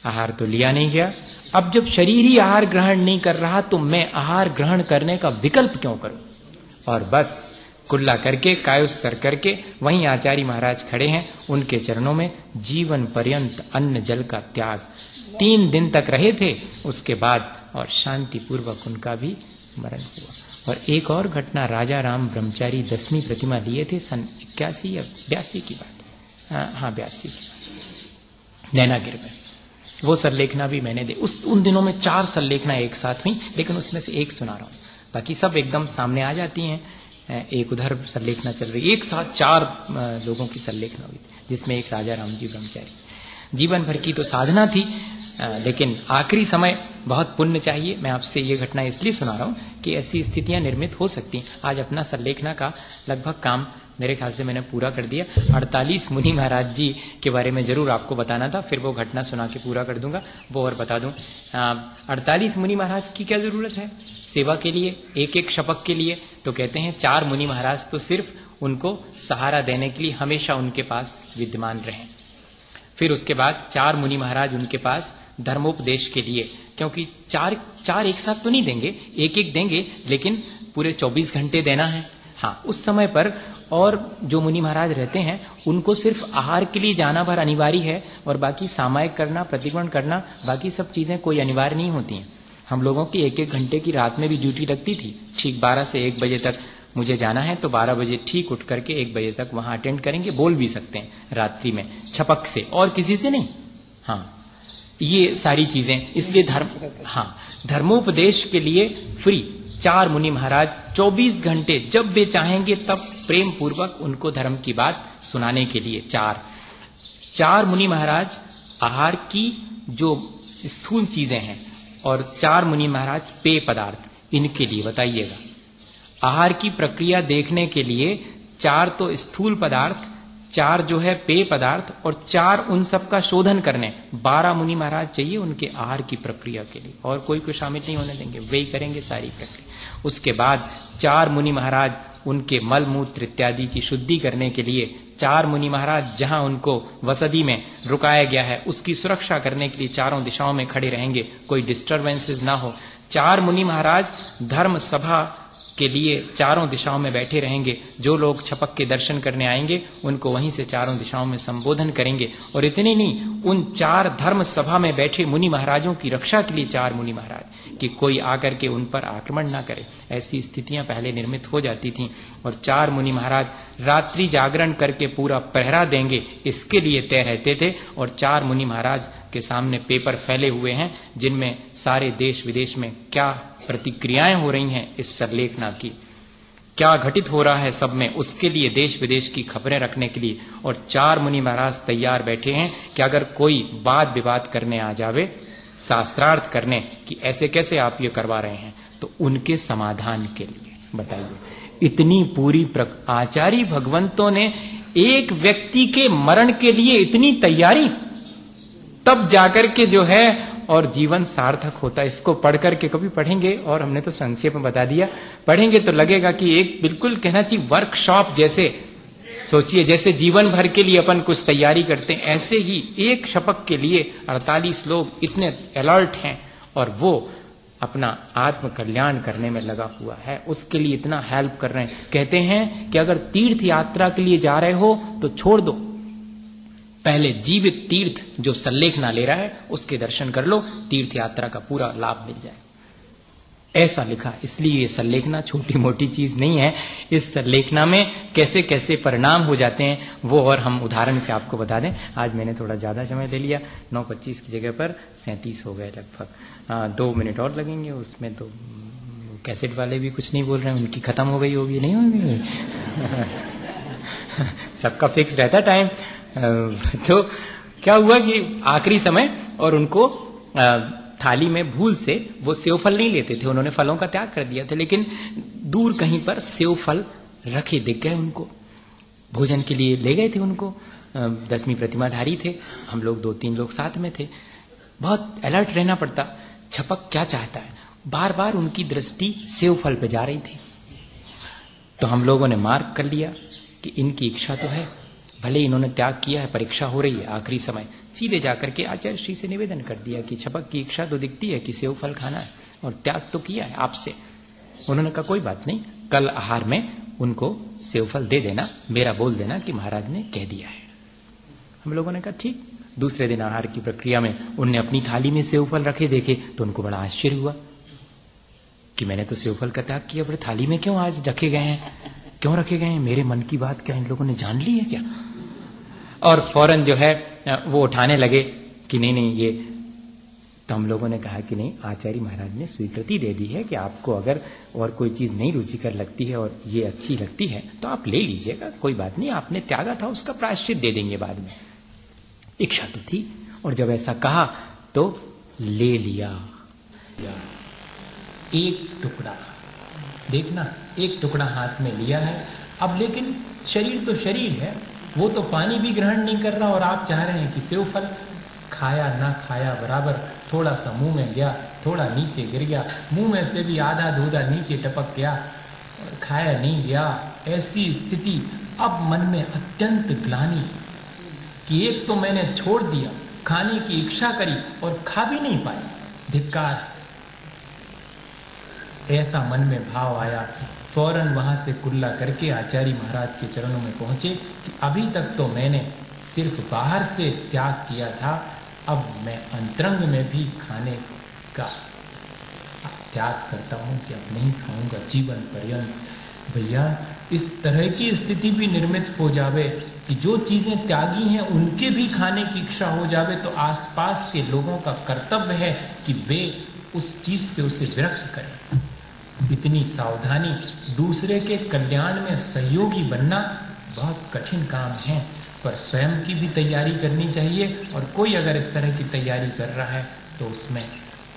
आहार तो लिया नहीं गया। अब जब शरीर ही आहार ग्रहण नहीं कर रहा तो मैं आहार ग्रहण करने का विकल्प क्यों करूं। और बस कुल्ला करके, कायुस्सर करके वहीं आचार्य महाराज खड़े हैं, उनके चरणों में जीवन पर्यंत अन्न जल का त्याग। 3 दिन तक रहे थे उसके बाद, और शांति पूर्वक उनका भी मरण हुआ। और एक और घटना, राजा राम ब्रह्मचारी 10वीं प्रतिमा लिए थे सन 81 या 82 की बात है। हाँ 82 की, नैनागिर में। वो सरलेखना भी मैंने दे, उन दिनों में 4 सरलेखना एक साथ हुई, लेकिन उसमें से एक सुना रहा हूं, बाकी सब एकदम सामने आ जाती हैं। एक उधर सरलेखना चल रही, एक साथ 4 लोगों की सरलेखना हुई, जिसमें एक राजा राम जी ब्रह्मचारी। जीवन भर की तो साधना थी, लेकिन आखिरी समय बहुत पुण्य चाहिए। मैं आपसे ये घटना इसलिए सुना रहा हूं कि ऐसी स्थितियां निर्मित हो सकती हैं। आज अपना सरलेखना का लगभग काम मेरे ख्याल से मैंने पूरा कर दिया। 48 मुनि महाराज जी के बारे में जरूर आपको बताना था, फिर वो घटना सुना के पूरा कर दूंगा, वो और बता दूं। 48 मुनि महाराज की क्या जरूरत है सेवा के लिए, एक एक शपक के लिए? तो कहते हैं 4 मुनि महाराज तो सिर्फ उनको सहारा देने के लिए हमेशा उनके पास विद्यमान रहे। फिर उसके बाद 4 मुनि महाराज उनके पास धर्मोपदेश के लिए, क्योंकि चार एक साथ तो नहीं देंगे, एक एक देंगे, लेकिन पूरे 24 घंटे देना है। हाँ, उस समय पर और जो मुनि महाराज रहते हैं उनको सिर्फ आहार के लिए जाना भर अनिवार्य है, और बाकी सामायिक करना, प्रतिक्रमण करना, बाकी सब चीजें कोई अनिवार्य नहीं होती हैं। हम लोगों की 1-1 घंटे की रात में भी ड्यूटी लगती थी। ठीक 12 से 1 बजे तक मुझे जाना है तो 12 बजे ठीक उठ करके 1 बजे तक वहां अटेंड करेंगे, बोल भी सकते हैं रात्रि में छपक से, और किसी से नहीं। हाँ, ये सारी चीजें, इसलिए धर्मोपदेश के लिए फ्री 4 मुनि महाराज 24 घंटे जब वे चाहेंगे तब प्रेम पूर्वक उनको धर्म की बात सुनाने के लिए। 4 मुनि महाराज आहार की जो स्थूल चीजें हैं, और 4 मुनि महाराज पेय पदार्थ, इनके लिए बताइएगा। आहार की प्रक्रिया देखने के लिए 4 तो स्थूल पदार्थ, 4 जो है पेय पदार्थ, और 4 उन सब का शोधन करने 12 मुनि महाराज चाहिए उनके आहार की प्रक्रिया के लिए, और कोई को शामिल नहीं होने देंगे, वे ही करेंगे सारी प्रक्रिया। उसके बाद 4 मुनि महाराज उनके मल मूत्र इत्यादि की शुद्धि करने के लिए, 4 मुनि महाराज जहां उनको वसति में रुकाया गया है उसकी सुरक्षा करने के लिए चारों दिशाओं में खड़े रहेंगे, कोई डिस्टर्बेंसेस ना हो। 4 मुनि महाराज धर्म सभा के लिए चारों दिशाओं में बैठे रहेंगे, जो लोग छपक के दर्शन करने आएंगे उनको वहीं से चारों दिशाओं में संबोधन करेंगे। और इतने नहीं, उन 4 धर्म सभा में बैठे मुनि महाराजों की रक्षा के लिए 4 मुनि महाराज, कि कोई आकर के उन पर आक्रमण ना करे, ऐसी स्थितियां पहले निर्मित हो जाती थीं। और 4 मुनि महाराज रात्रि जागरण करके पूरा पहरा देंगे, इसके लिए तय रहते थे। और 4 मुनि महाराज के सामने पेपर फैले हुए हैं जिनमें सारे देश विदेश में क्या प्रतिक्रियाएं हो रही हैं इस सरलेखना की, क्या घटित हो रहा है सब में, उसके लिए देश विदेश की खबरें रखने के लिए। और 4 मुनि महाराज तैयार बैठे हैं कि अगर कोई वाद विवाद करने आ जावे, शास्त्रार्थ करने कि ऐसे कैसे आप ये करवा रहे हैं, तो उनके समाधान के लिए। बताइए, इतनी पूरी आचार्य भगवंतों ने एक व्यक्ति के मरण के लिए इतनी तैयारी, तब जाकर के जो है और जीवन सार्थक होता है। इसको पढ़ करके कभी पढ़ेंगे, और हमने तो संक्षेप में बता दिया, पढ़ेंगे तो लगेगा कि एक बिल्कुल कहना चाहिए वर्कशॉप जैसे सोचिए, जैसे जीवन भर के लिए अपन कुछ तैयारी करते हैं, ऐसे ही एक शपथ के लिए 48 लोग इतने अलर्ट हैं और वो अपना आत्म कल्याण करने में लगा हुआ है, उसके लिए इतना हेल्प कर रहे हैं। कहते हैं कि अगर तीर्थ यात्रा के लिए जा रहे हो तो छोड़ दो, पहले जीवित तीर्थ जो सल्लेखना ले रहा है उसके दर्शन कर लो, तीर्थ यात्रा का पूरा लाभ मिल जाए। ऐसा लिखा। इसलिए ये सल्लेखना छोटी मोटी चीज नहीं है। इस सल्लेखना में कैसे कैसे परिणाम हो जाते हैं वो और हम उदाहरण से आपको बता दें। आज मैंने थोड़ा ज्यादा समय ले लिया, 9:25 की जगह पर 37 हो गए लगभग। 2 मिनट और लगेंगे, उसमें तो कैसेट वाले भी कुछ नहीं बोल रहे हैं, उनकी खत्म हो गई होगी, नहीं होगी। सबका फिक्स रहता टाइम। तो क्या हुआ कि आखिरी समय और उनको थाली में भूल से वो सेव फल नहीं लेते थे, उन्होंने फलों का त्याग कर दिया था, लेकिन दूर कहीं पर सेव फल रखे दिख गए उनको, भोजन के लिए ले गए थे उनको। 10वीं प्रतिमाधारी थे, हम लोग 2-3 लोग साथ में थे। बहुत अलर्ट रहना पड़ता। छपक क्या चाहता है, बार बार उनकी दृष्टि सेव फल पे जा रही थी। तो हम लोगों ने मार्क कर लिया कि इनकी इच्छा तो है, भले इन्होंने त्याग किया है, परीक्षा हो रही है, आखिरी समय। सीधे जाकर के आचार्य श्री से निवेदन कर दिया कि छपक की इच्छा तो दिखती है कि सेव फल खाना है और त्याग तो किया है आपसे। उन्होंने कहा कोई बात नहीं, कल आहार में उनको सेव फल दे देना, मेरा बोल देना कि महाराज ने कह दिया है। हम लोगों ने कहा ठीक। दूसरे दिन आहार की प्रक्रिया में उनने अपनी थाली में सेव फल रखे देखे तो उनको बड़ा आश्चर्य हुआ कि मैंने तो सेव फल का त्याग किया, बड़े थाली में क्यों आज रखे गए हैं, क्यों रखे गए हैं, मेरे मन की बात क्या इन लोगों ने जान ली है क्या? और फौरन जो है वो उठाने लगे कि नहीं नहीं ये। तो हम लोगों ने कहा कि नहीं, आचार्य महाराज ने स्वीकृति दे दी है कि आपको अगर और कोई चीज नहीं रुचिकर लगती है और ये अच्छी लगती है तो आप ले लीजिएगा, कोई बात नहीं, आपने त्यागा था उसका प्रायश्चित दे देंगे बाद में। इच्छा तो थी, और जब ऐसा कहा तो ले लिया। एक टुकड़ा, देखना, एक टुकड़ा हाथ में लिया है। अब लेकिन शरीर तो शरीर है, वो तो पानी भी ग्रहण नहीं कर रहा और आप चाह रहे हैं कि सेव फल। खाया ना खाया बराबर, थोड़ा सा मुंह में गया, थोड़ा नीचे गिर गया, मुंह में से भी आधा धूधा नीचे टपक गया और खाया नहीं गया। ऐसी स्थिति, अब मन में अत्यंत ग्लानि कि एक तो मैंने छोड़ दिया, खाने की इच्छा करी और खा भी नहीं पाई, धिक्कार। ऐसा मन में भाव आया, फौरन वहां से कुल्ला करके आचार्य महाराज के चरणों में पहुंचे कि अभी तक तो मैंने सिर्फ बाहर से त्याग किया था, अब मैं अंतरंग में भी खाने का त्याग करता हूं कि अब नहीं खाऊंगा जीवन पर्यंत। भैया, इस तरह की स्थिति भी निर्मित हो जावे कि जो चीजें त्यागी हैं उनके भी खाने की इच्छा हो जावे, तो आसपास के लोगों का कर्तव्य है कि वे उस चीज से उसे विरक्त करें। इतनी सावधानी, दूसरे के कल्याण में सहयोगी बनना बहुत कठिन काम है, पर स्वयं की भी तैयारी करनी चाहिए, और कोई अगर इस तरह की तैयारी कर रहा है तो उसमें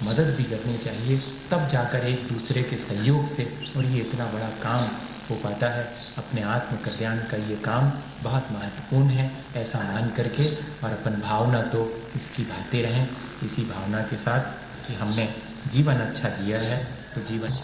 मदद भी करनी चाहिए, तब जाकर एक दूसरे के सहयोग से, और ये इतना बड़ा काम हो पाता है। अपने आत्म कल्याण का ये काम बहुत महत्वपूर्ण है, ऐसा मान करके, और अपन भावना तो इसकी भाते रहें, इसी भावना के साथ कि हमने जीवन अच्छा जिया है तो जीवन